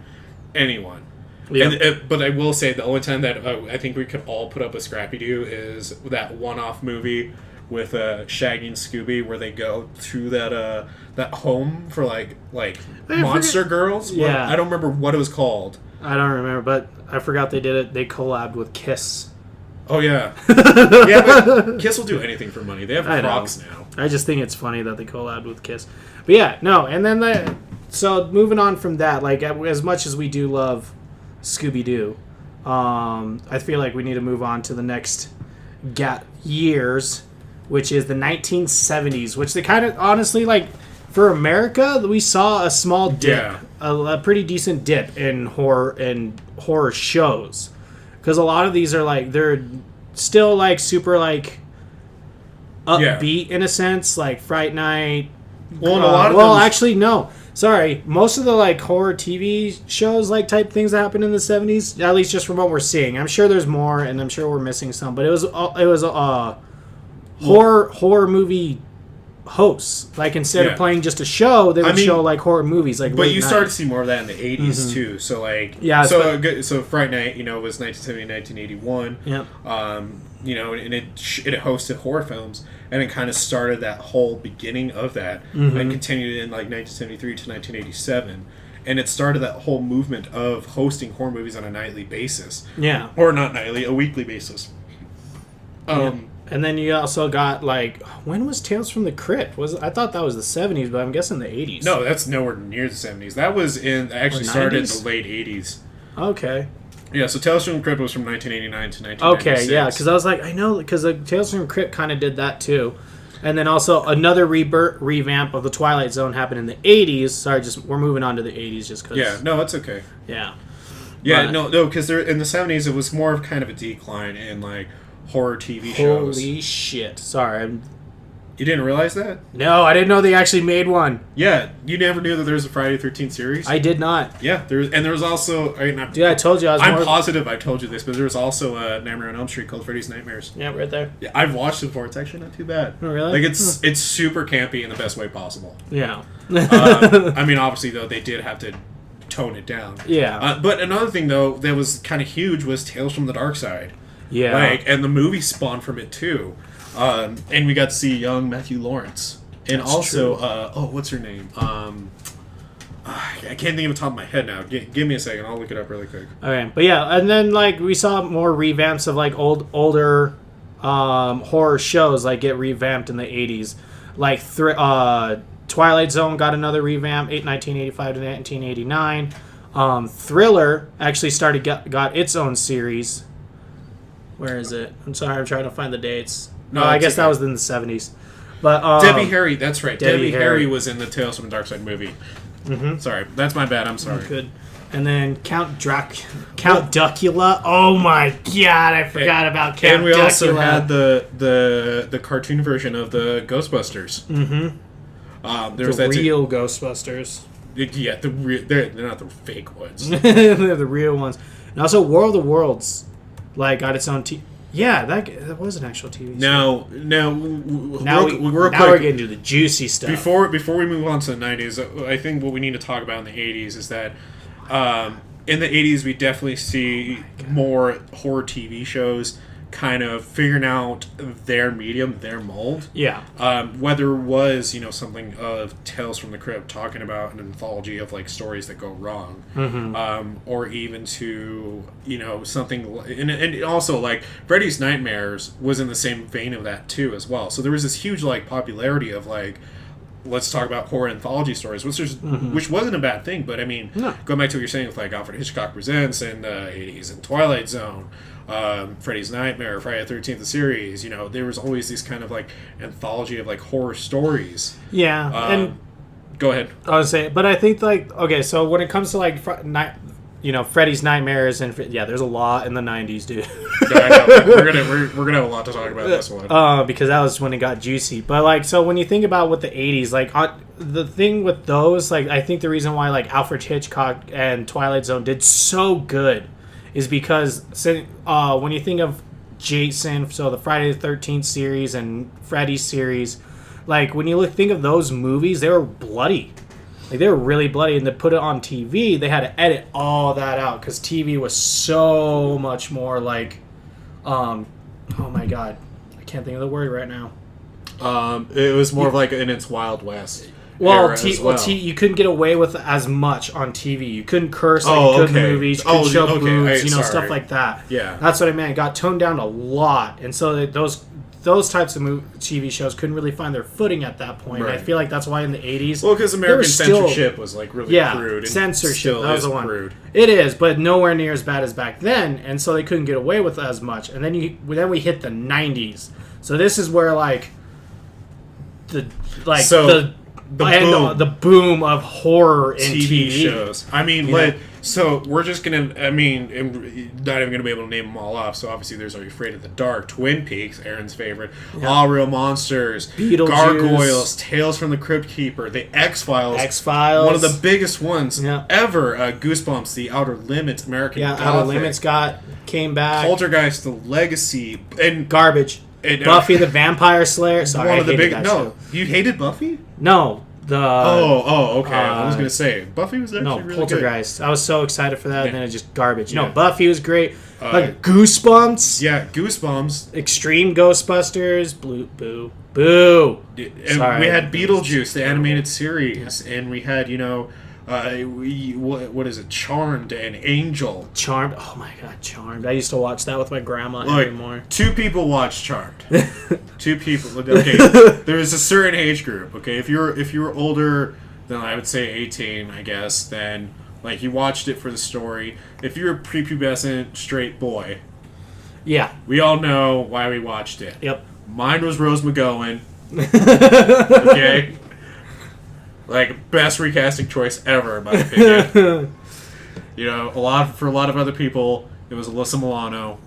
anyone. Yep. But I will say the only time that I think we could all put up with Scrappy-Doo is that one-off movie with Shaggy and Scooby where they go to that home for like monster girls. Yeah, well, I don't remember what it was called. I don't remember, but I forgot they did it. They collabed with Kiss. Oh, yeah. Yeah, but Kiss will do anything for money. They have Crocs now. I just think it's funny that they collabed with Kiss. But yeah, no, and then so moving on from that, like as much as we do love Scooby-Doo. I feel like we need to move on to the next years, which is the 1970s, which they kind of, honestly, like, for America, we saw a small dip, a pretty decent dip in horror shows. Because a lot of these are, like, they're still, like, super, like, upbeat in a sense, like Fright Night. Well, actually, no. Sorry, most of the like horror TV shows, like type things that happened in the 70s, at least just from what we're seeing. I'm sure there's more, and I'm sure we're missing some. But it was horror movie hosts. Like instead of playing just a show, they would show like horror movies. Like, but you started to see more of that in the 80s too. So like, so Fright Night, was 1970, 1981. Yeah. And it hosted horror films, and it kind of started that whole beginning of that, and continued in like 1973 to 1987, and it started that whole movement of hosting horror movies on a nightly basis. Yeah, or not nightly, a weekly basis. And then you also got like, when was Tales from the Crypt? I thought that was the 70s, but I'm guessing the 80s. No, that's nowhere near the 70s. That was started in the late 80s. Okay. Yeah, so Tales from the Crypt was from 1989 to 1996. Okay, yeah, because I was like, I know, because Tales from the Crypt kind of did that too. And then also another revamp of the Twilight Zone happened in the 80s. Sorry, we're moving on to the 80s just because. Yeah, no, that's okay. Yeah. Yeah, no, because in the 70s it was more of kind of a decline in like horror TV shows. Holy shit! Sorry, you didn't realize that? No, I didn't know they actually made one. Yeah, you never knew that there was a Friday the 13th series? I did not. Yeah, there was also... Dude, I told you I was I'm positive I told you this, but there was also a Nightmare on Elm Street called Freddy's Nightmares. Yeah, right there. Yeah, I've watched it before. It's actually not too bad. Oh, really? Like, it's super campy in the best way possible. Yeah. I mean, obviously, though, they did have to tone it down. Yeah. But another thing, though, that was kind of huge was Tales from the Dark Side. Yeah. And the movie spawned from it, too. And we got to see young Matthew Lawrence. And That's also, true. What's her name? I can't think of the top of my head now. Give me a second. I'll look it up really quick. Okay. But yeah, and then like we saw more revamps of like older horror shows like get revamped in the 80s. Like Twilight Zone got another revamp, 1985 to 1989. Thriller actually got its own series. Where is it? I'm sorry, I'm trying to find the dates. No, I guess that was in the 70s. But Debbie Harry, that's right. Debbie Harry Harry was in the Tales from the Dark Side movie. Mm-hmm. Sorry, that's my bad. I'm sorry. Good. And then Count Duckula. Oh my god, I forgot about Count Duckula. And we also had the cartoon version of the Ghostbusters. Mm-hmm. There was the real Ghostbusters. Yeah, they're not the fake ones. They're the real ones. And also War of the Worlds, like got its own Yeah, that was an actual TV show. Now we're getting to the juicy stuff. Before we move on to the 90s, I think what we need to talk about in the 80s is that in the 80s we definitely see more horror TV shows kind of figuring out their medium, their mold. Yeah. Whether it was, something of Tales from the Crypt talking about an anthology of like stories that go wrong, or even to something, and also like Freddy's Nightmares was in the same vein of that too as well. So there was this huge like popularity of like, let's talk about horror anthology stories, which wasn't a bad thing. But I mean, going back to what you're saying with like Alfred Hitchcock Presents in the 80s and Twilight Zone. Freddy's Nightmare, Friday the 13th, the series, there was always these kind of like anthology of like horror stories. Yeah, and go ahead. I was saying, but I think like, okay, so when it comes to like Freddy's Nightmares and there's a lot in the 90s, dude. we're gonna have a lot to talk about this one. Because that was when it got juicy. But like, so when you think about what the 80s, like the thing with those, like I think the reason why like Alfred Hitchcock and Twilight Zone did so good is because when you think of Jason, so the Friday the 13th series and Freddy series, like when you think of those movies, they were bloody. Like they were really bloody, and to put it on TV, they had to edit all that out because TV was so much more like, oh my god, I can't think of the word right now. It was more of like in its Wild West. Well, you couldn't get away with as much on TV. You couldn't curse like you could in movies. You couldn't show boobs, stuff like that. Yeah. That's what I meant. It got toned down a lot. And so those types of TV shows couldn't really find their footing at that point. Right. I feel like that's why in the 80s... Well, because American censorship was like really crude. And censorship. still That was is the one. Crude. It is, but nowhere near as bad as back then, and so they couldn't get away with as much. And then we hit the 90s. So this is where the boom of horror in TV shows. I mean, so we're just gonna. I mean, not even gonna be able to name them all off. So obviously, there's Are You Afraid of the Dark, Twin Peaks, Aaron's favorite, All Real Monsters, Beetlejuice, Gargoyles, Tales from the Crypt Keeper, The X-Files, one of the biggest ones ever. Goosebumps, The Outer Limits, American Gothic, Outer Limits came back, Poltergeist, The Legacy, and garbage. Buffy the Vampire Slayer. Sorry, one of the big. No, you hated Buffy? No. Okay. I was gonna say Buffy was actually really Poltergeist. good. I was so excited for that, and then it just garbage. No, Buffy was great. Goosebumps. Yeah, Goosebumps. Extreme Ghostbusters. Boo. And Sorry, we had Beetlejuice, the animated series, and we had what is it? Charmed and Angel. Charmed. Oh my god, Charmed. I used to watch that with my grandma every morning. 2 people watched Charmed. 2 people. Okay, there's a certain age group. Okay, if you're older than I would say 18, I guess, then you watched it for the story. If you're a prepubescent straight boy, yeah, we all know why we watched it. Yep. Mine was Rose McGowan. Okay. Best recasting choice ever, in my opinion. For a lot of other people, it was Alyssa Milano.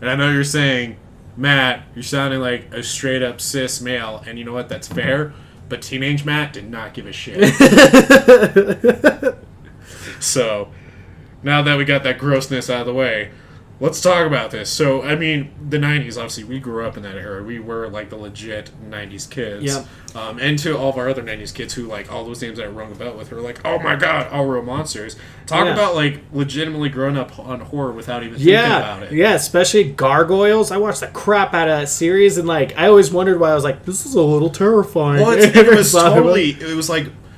And I know you're saying, Matt, you're sounding like a straight up cis male, and you know what? That's fair. But teenage Matt did not give a shit. So, now that we got that grossness out of the way, let's talk about this. So, I mean, the 90s, obviously, we grew up in that era. We were, the legit 90s kids. Yep. And to all of our other 90s kids who, all those names I rung about with, were oh my god, All Real Monsters. Talk about, legitimately growing up on horror without even thinking about it. Yeah, especially Gargoyles. I watched the crap out of that series, and, I always wondered why I was this is a little terrifying. Well, it was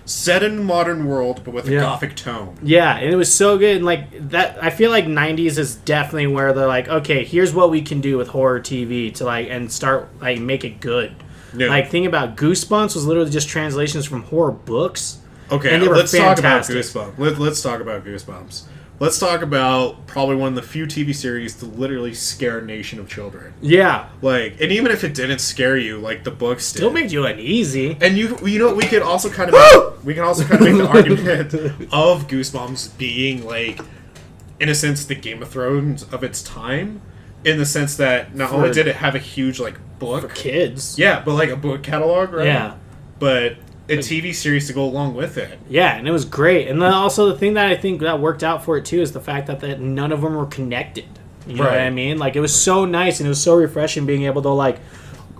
set in the modern world, but with a gothic tone. Yeah, and it was so good. And that, I feel like 90s is definitely where they're okay, here's what we can do with horror TV to and start make it good. Yeah. Think about Goosebumps was literally just translations from horror books. Okay, and they were let's fantastic. talk about Goosebumps. Let's talk about Goosebumps. Let's talk about probably one of the few TV series to literally scare a nation of children. Yeah. And even if it didn't scare you, the books still made you uneasy. And we can also kind of make the argument of Goosebumps being in a sense the Game of Thrones of its time, in the sense that not only did it have a huge book for kids. Yeah, but a book catalog, right? Yeah. But a TV series to go along with it. Yeah, and it was great. And then also the thing that I think that worked out for it too is the fact that none of them were connected. You know what I mean? It was so nice and it was so refreshing being able to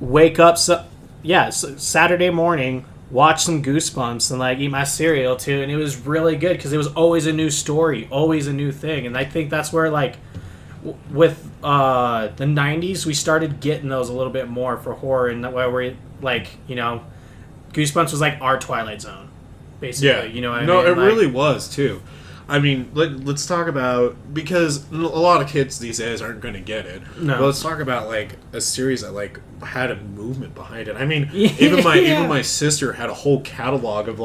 wake up Saturday morning, watch some Goosebumps and eat my cereal too, and it was really good because it was always a new story, always a new thing. And I think that's where with the 90s we started getting those a little bit more for horror, and where we Goosebumps was our Twilight Zone, basically. Yeah. You know what I mean? No, it really was, too. I mean, let's talk about... Because a lot of kids these days aren't going to get it. No. But let's talk about, a series that, had a movement behind it. I mean, even my sister had a whole catalog of,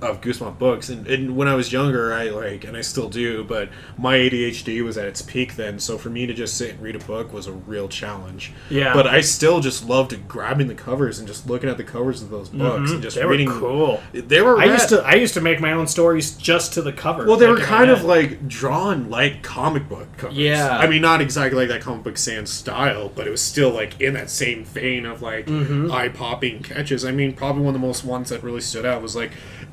of Goosebumps books, and when I was younger, and I still do, but my ADHD was at its peak then, so for me to just sit and read a book was a real challenge. Yeah. But I still just loved grabbing the covers and just looking at the covers of those books and just reading. They were cool. They were. I used to make my own stories just to the cover. Well, they were kind of drawn like comic book covers. Yeah. I mean, not exactly like that comic book sans style, but it was still in that same vein of eye-popping catches. I mean, probably one of the most ones that really stood out was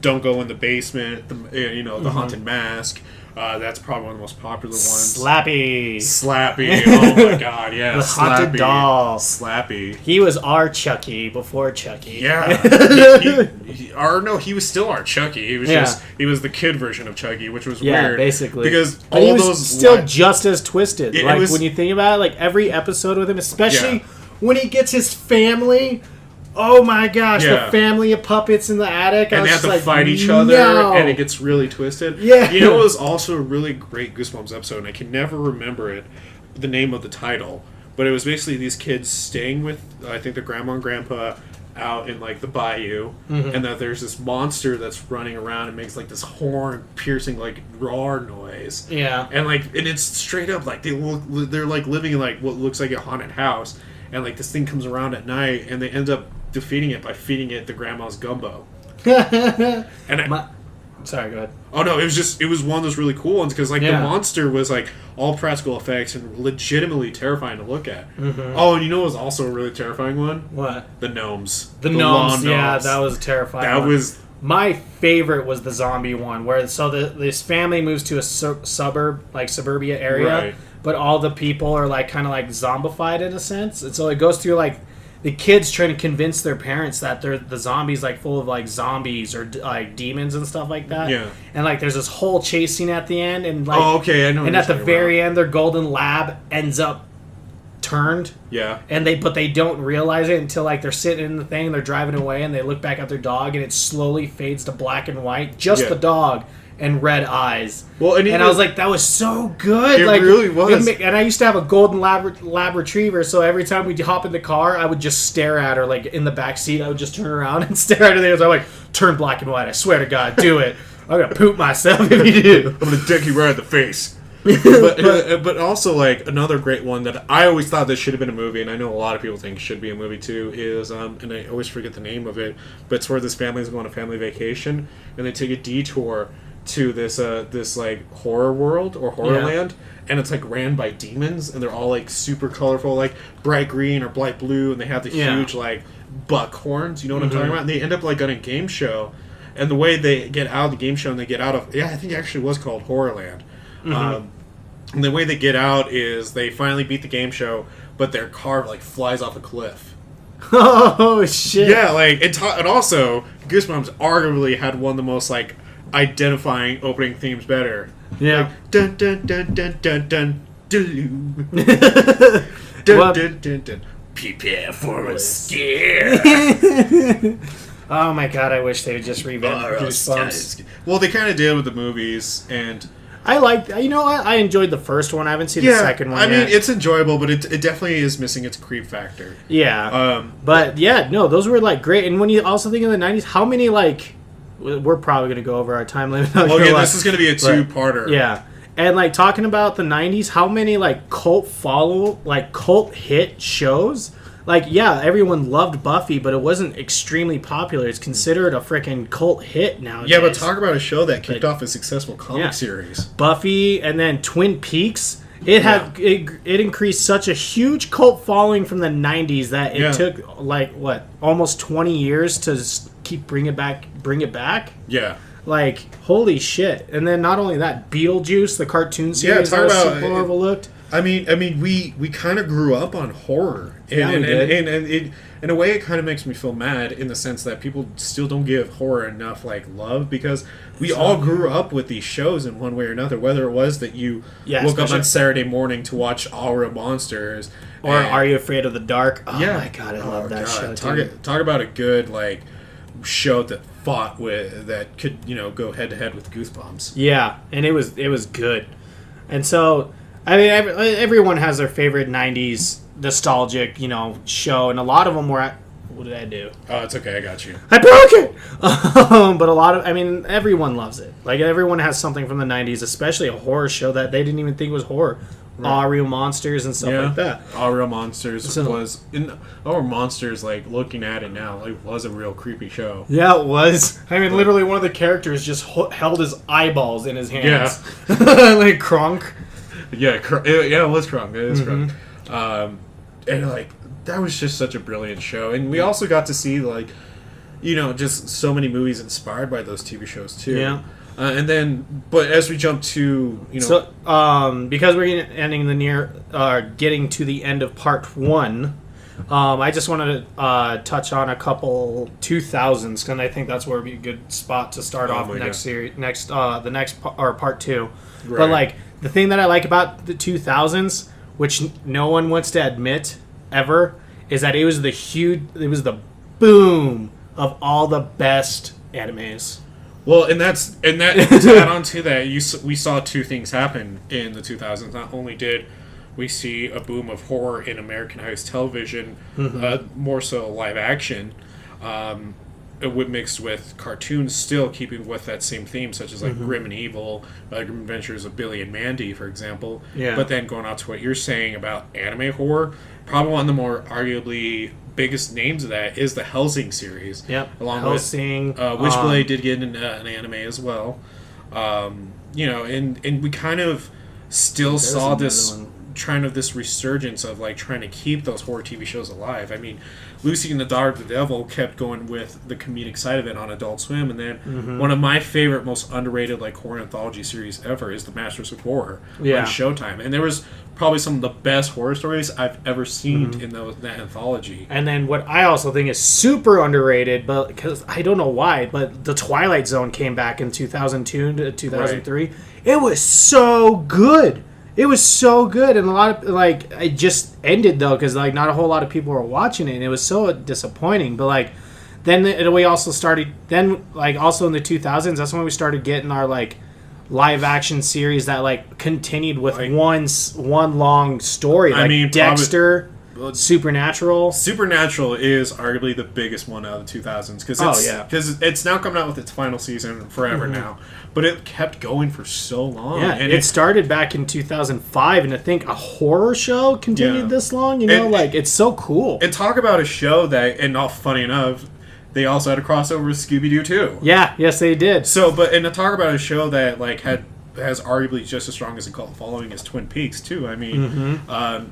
Don't Go in the Basement, the Haunted Mask. That's probably one of the most popular ones. Slappy. Oh my god, yeah. The Haunted Doll. Slappy. He was our Chucky before Chucky. Yeah. He was still our Chucky. He was he was the kid version of Chucky, which was weird. Basically. Because but all those still just as twisted. When you think about it, every episode with him, especially when he gets his family. Oh my gosh, the family of puppets in the attic. And they have to fight each other, and it gets really twisted. Yeah. You know, it was also a really great Goosebumps episode, and I can never remember the name of the title, but it was basically these kids staying with, I think, the grandma and grandpa out in like the bayou, and that there's this monster that's running around and makes like this horn piercing like roar noise. Yeah. And like, and it's straight up like they're like living in like what looks like a haunted house, and like this thing comes around at night, and they end up defeating it by feeding it the grandma's gumbo. And sorry, go ahead. Oh no, it was one of those really cool ones because like the monster was like all practical effects and legitimately terrifying to look at. Oh, and you know what was also a really terrifying one? What? The gnomes. The gnomes, yeah, that was terrifying. That was my favorite was the zombie one, where this family moves to a suburb, like suburbia area, right. But all the people are like kind of like zombified in a sense, and so it goes through like the kids trying to convince their parents that they're the zombies like full of like zombies or like demons and stuff like that. Yeah. And like there's this whole chase scene at the end, and like okay, I know. And at the very end, their golden lab ends up turned. Yeah. And they don't realize it until like they're sitting in the thing, they're driving away, and they look back at their dog, and it slowly fades to black and white, just the dog and red eyes. Well, and I was like, that was so good. It like, really was. And I used to have a golden lab retriever, so every time we'd hop in the car, I would just stare at her, like in the back seat. I would just turn around and stare at her. There, I'm like, turn black and white. I swear to God, do it. I'm gonna poop myself if you do. I'm gonna deck you right in the face. but also like another great one that I always thought this should have been a movie, and I know a lot of people think it should be a movie too, is and I always forget the name of it, but it's where this family's going on a family vacation and they take a detour to this like horror world or horror land, and it's like ran by demons, and they're all like super colorful, like bright green or bright blue, and they have the huge like buck horns, you know what I'm talking about, and they end up like on a game show, and the way they get out of the game show and they get out of I think it actually was called Horrorland. And the way they get out is they finally beat the game show, but their car like flies off a cliff. Oh shit! Yeah, like and also Goosebumps arguably had one of the most like identifying opening themes better. Yeah. Like, dun dun dun dun dun dun dun dun dun dun dun. Prepare for a scare. Oh my God! I wish they would just revamp Goosebumps. Well, they kind of did with the movies, and I liked. You know what? I enjoyed the first one. I haven't seen the second one. I mean, it's enjoyable, but it definitely is missing its creep factor. Yeah. But yeah, no, those were like great. And when you also think of the '90s, how many like we're probably going to go over our time limit. Well, yeah, this is going to be a two-parter. Yeah. And like talking about the '90s, how many like cult hit shows? Like, yeah, everyone loved Buffy, but it wasn't extremely popular. It's considered a freaking cult hit nowadays. Yeah, but talk about a show that kicked off a successful comic series. Buffy, and then Twin Peaks. It increased such a huge cult following from the '90s that it took like almost 20 years to keep bring it back. Yeah. Like, holy shit. And then not only that, Beetlejuice, the cartoon series, that was super overlooked. I mean, we kind of grew up on horror, and in a way, it kind of makes me feel mad in the sense that people still don't give horror enough like love, because we all grew up with these shows in one way or another. Whether it was that you woke up on Saturday morning to watch All Real Monsters, or Are You Afraid of the Dark? Oh my God, I love that show. Talk about a good like show that fought with that could go head to head with Goosebumps. Yeah, and it was good, and so. I mean, everyone has their favorite '90s nostalgic, show, and a lot of them were. What did I do? Oh, it's okay. I got you. I broke it. But everyone loves it. Like, everyone has something from the '90s, especially a horror show that they didn't even think was horror. Right. All Real Monsters and stuff like that. All Real Monsters Monsters. Like, looking at it now, like, was a real creepy show. Yeah, it was. I mean, literally, one of the characters just held his eyeballs in his hands. Yeah, like Kronk. Yeah, it was Kronk. It is Kronk. And like that was just such a brilliant show, and we also got to see like, just so many movies inspired by those TV shows too. Yeah. And then, but as we jump to because we're getting to the end of part 1, I just wanted to touch on a couple 2000s, because I think that's where would be a good spot to start off the next series, part 2. Right. But like. The thing that I like about the 2000s, which no one wants to admit ever, is that it was the boom of all the best animes. Well, and to add on to that, we saw two things happen in the 2000s. Not only did we see a boom of horror in Americanized television, more so live action, mixed with cartoons, still keeping with that same theme, such as like Grim and Evil, Grim Adventures of Billy and Mandy, for example. Yeah. But then going out to what you're saying about anime horror, probably one of the more arguably biggest names of that is the Hellsing series. Yep. Along Hellsing, with Witchblade did get an anime as well. You know, and we kind of still saw this this resurgence of like trying to keep those horror TV shows alive. I mean, Lucy and the Daughter of the Devil kept going with the comedic side of it on Adult Swim, and then one of my favorite, most underrated like horror anthology series ever is The Masters of Horror on Showtime, and there was probably some of the best horror stories I've ever seen in that anthology. And then what I also think is super underrated, but because I don't know why, but The Twilight Zone came back in 2002 to 2003. Right. It was so good. It was so good, and a lot of like it just ended though because like not a whole lot of people were watching it, and it was so disappointing. But like then we also started also in the 2000s. That's when we started getting our like live action series that like continued with like, one long story. Like, I mean, Dexter. Supernatural. Supernatural is arguably the biggest one out of the 2000s because it's now coming out with its final season forever now, but it kept going for so long. Yeah, and it started back in 2005, and I think a horror show continued this long. You know, it's so cool. And talk about a show that, and all funny enough, they also had a crossover with Scooby-Doo too. Yeah, yes, they did. So, and to talk about a show that like has arguably just as strong as a cult following as Twin Peaks too. I mean,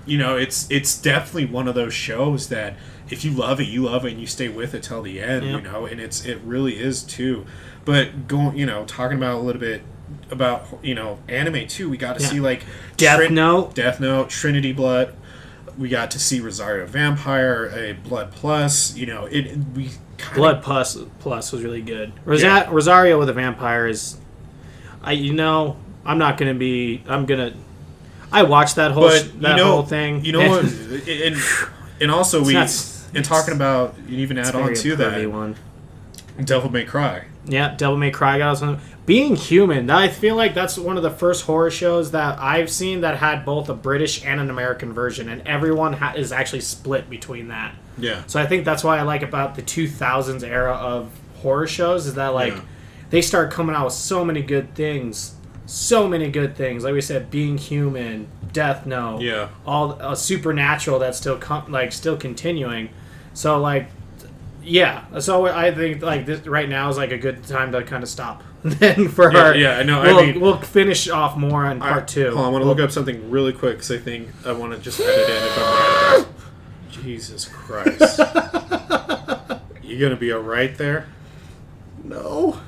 you know, it's definitely one of those shows that if you love it, and you stay with it till the end. You know, and it really is too. But talking about a little bit about anime too. We got to see like Death Note, Trinity Blood. We got to see Rosario Vampire, a Blood Plus. Blood Plus was really good. Rosario with a Vampire is. I'm not going to be... I watched that whole whole thing. You know what? And also talking about... You even add on to that... One. Devil May Cry. Yeah, Devil May Cry got us. Being Human. I feel like that's one of the first horror shows that I've seen that had both a British and an American version. And everyone is actually split between that. Yeah. So I think that's what I like about the 2000s era of horror shows is that they start coming out with so many good things. Like we said, Being Human, Death Note, all Supernatural that's still still continuing. So so I think this right now is like a good time to kind of stop. Then for we'll finish off more on part 2. Hold on, I want to look up something really quick because I think I want to just edit in if I'm right. Jesus Christ! You gonna be alright there? No.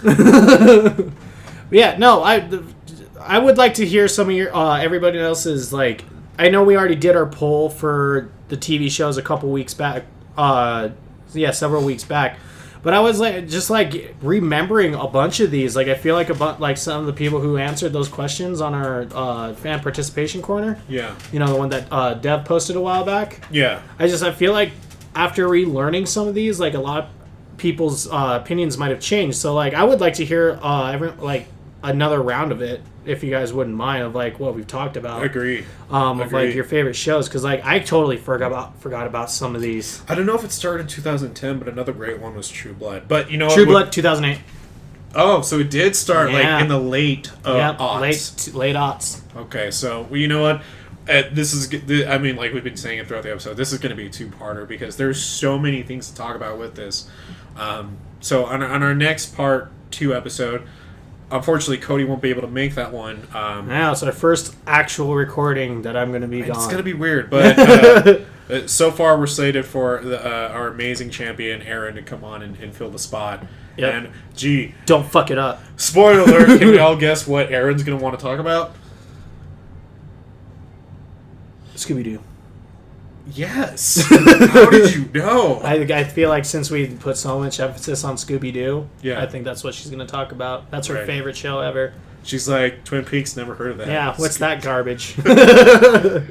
I would like to hear some of your everybody else's like. I know we already did our poll for the TV shows a couple weeks back. Several weeks back. But I was remembering a bunch of these. Like I feel like some of the people who answered those questions on our fan participation corner. Yeah. You know, the one that Dev posted a while back. Yeah. I feel like after relearning some of these, like a lot of people's opinions might have changed. So I would like to hear another round of it, if you guys wouldn't mind, of what we've talked about. Agreed. Of your favorite shows, because I totally forgot about some of these. I don't know if it started in 2010, but another great one was True Blood. But True Blood 2008. Oh, so it did start in the late aughts. Late aughts. Okay, so you know what? This is, I mean, like we've been saying it throughout the episode, this is going to be a 2-parter because there's so many things to talk about with this. So on our next part 2 episode, unfortunately, Cody won't be able to make that one. It's our first actual recording that I'm going to be gone. It's going to be weird, but so far we're slated for our amazing champion, Aaron, to come on and fill the spot. Yep. And, don't fuck it up. Spoiler alert, can we all guess what Aaron's going to want to talk about? Scooby-Doo. Yes. How did you know? I feel like since we put so much emphasis on Scooby-Doo, I think that's what she's going to talk about. That's her favorite show ever. She's like, Twin Peaks, never heard of that. Yeah, what's that garbage? I'm going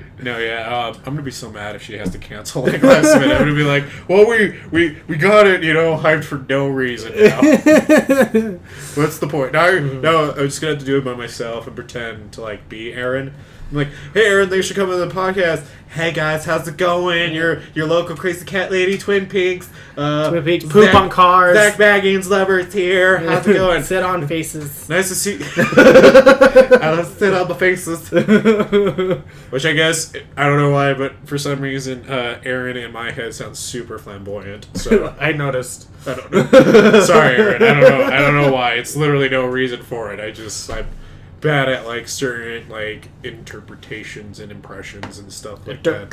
to be so mad if she has to cancel last minute. I'm going to be like, well, we got it, hyped for no reason now. What's the point? No, I'm just going to have to do it by myself and pretend to, be Aaron. I'm like, hey, Aaron, thanks for coming to the podcast. Hey guys, how's it going? Your local crazy cat lady, Twin Peaks. Twin Peaks, poop on cars. Zach Baggins, Lovers here. How's it going? Sit on faces. Nice to see. I love to sit on the faces. Which I guess I don't know why, but for some reason, Aaron in my head sounds super flamboyant. So I noticed. I don't know. Sorry, Aaron. I don't know why. It's literally no reason for it. I'm bad at like certain like interpretations and impressions and stuff like that.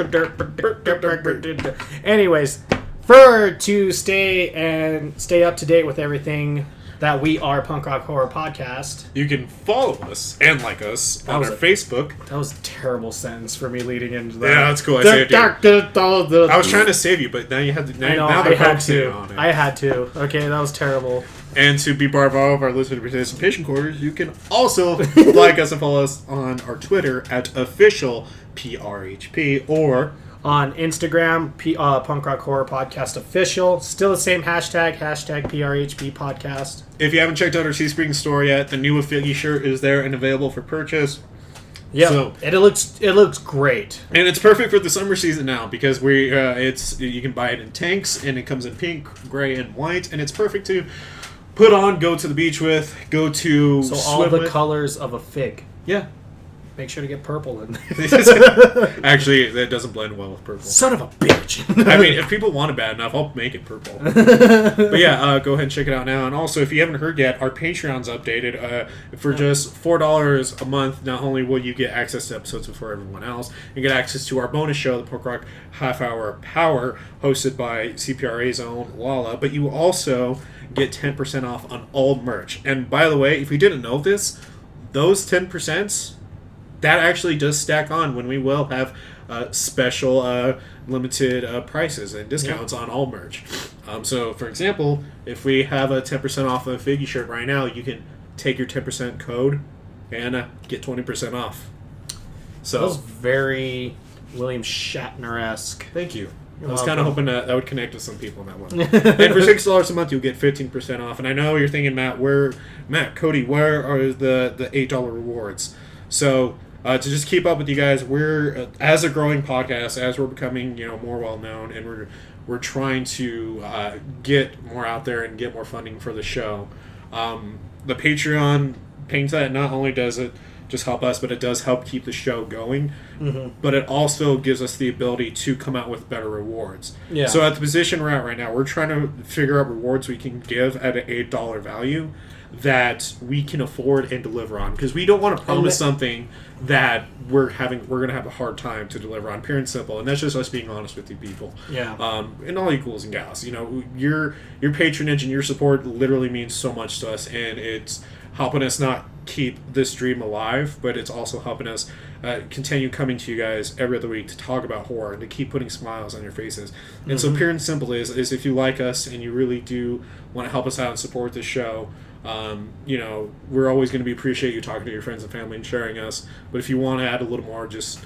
Anyways, to stay up to date with everything that we are Punk Rock Horror Podcast. You can follow us and like us on our Facebook. That was a terrible sentence for me leading into that. Yeah, that's cool. I saved you. I was trying to save you, but now you have to. Now I had to. I had to. Okay, that was terrible. And to be part of all of our listener participation quarters, you can also like us and follow us on our Twitter at official PRHP or on Instagram, Punk Rock Horror Podcast Official. Still the same hashtag PRHP Podcast. If you haven't checked out our Teespring store yet, the new Affiliate shirt is there and available for purchase. Yeah, so, and it looks great, and it's perfect for the summer season now because you can buy it in tanks and it comes in pink, gray, and white, and it's perfect to put on, go to the beach with, go to so swim all the with. colors of a fig. Yeah. Make sure to get purple in there. Actually, that doesn't blend well with purple. Son of a bitch. I mean, if people want it bad enough, I'll make it purple. But yeah, go ahead and check it out now. And also, if you haven't heard yet, our Patreon's updated. For just $4 a month, not only will you get access to episodes before everyone else, you get access to our bonus show, the Punk Rock Half Hour Power, hosted by CPRA's own Lala, but you will also get 10% off on all merch. And by the way, if you didn't know this, those 10%... that actually does stack on when we will have special limited prices and discounts on all merch. So, for example, if we have a 10% off of a Figgy shirt right now, you can take your 10% code and get 20% off. So that was very William Shatner-esque. Thank you. I was kind of hoping that would connect with some people in that one. And for $6 a month, you'll get 15% off. And I know you're thinking, Cody, where are the $8 rewards? So to just keep up with you guys, we're as a growing podcast, as we're becoming more well known, and we're trying to get more out there and get more funding for the show. The Patreon paints that not only does it just help us, but it does help keep the show going. Mm-hmm. But it also gives us the ability to come out with better rewards. Yeah. So at the position we're at right now, we're trying to figure out rewards we can give at an $8 value that we can afford and deliver on, because we don't want to promise something that we're going to have a hard time to deliver on, pure and simple. And that's just us being honest with you people. Yeah. And all you ghouls and gals, your patronage and your support literally means so much to us, and it's helping us not keep this dream alive, but it's also helping us continue coming to you guys every other week to talk about horror and to keep putting smiles on your faces. And so pure and simple is if you like us and you really do want to help us out and support this show, we're always going to appreciate you talking to your friends and family and sharing us. But if you want to add a little more, just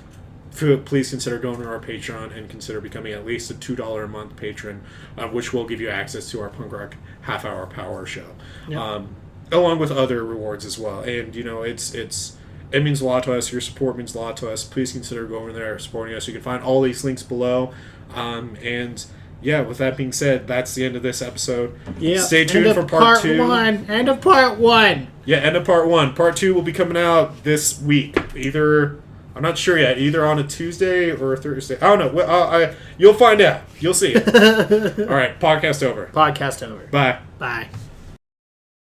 please consider going to our Patreon and consider becoming at least a $2 a month patron, which will give you access to our Punk Rock Half Hour Power show. Yep. Along with other rewards as well. And it means a lot to us. Your support means a lot to us. Please consider going there, supporting us. You can find all these links below. And yeah, with that being said, that's the end of this episode. Yeah. Stay tuned for part 2. End of part 1. Yeah, end of part 1. Part 2 will be coming out this week. I'm not sure yet. Either on a Tuesday or a Thursday. I don't know. You'll find out. You'll see. All right. Podcast over. Podcast over. Bye. Bye.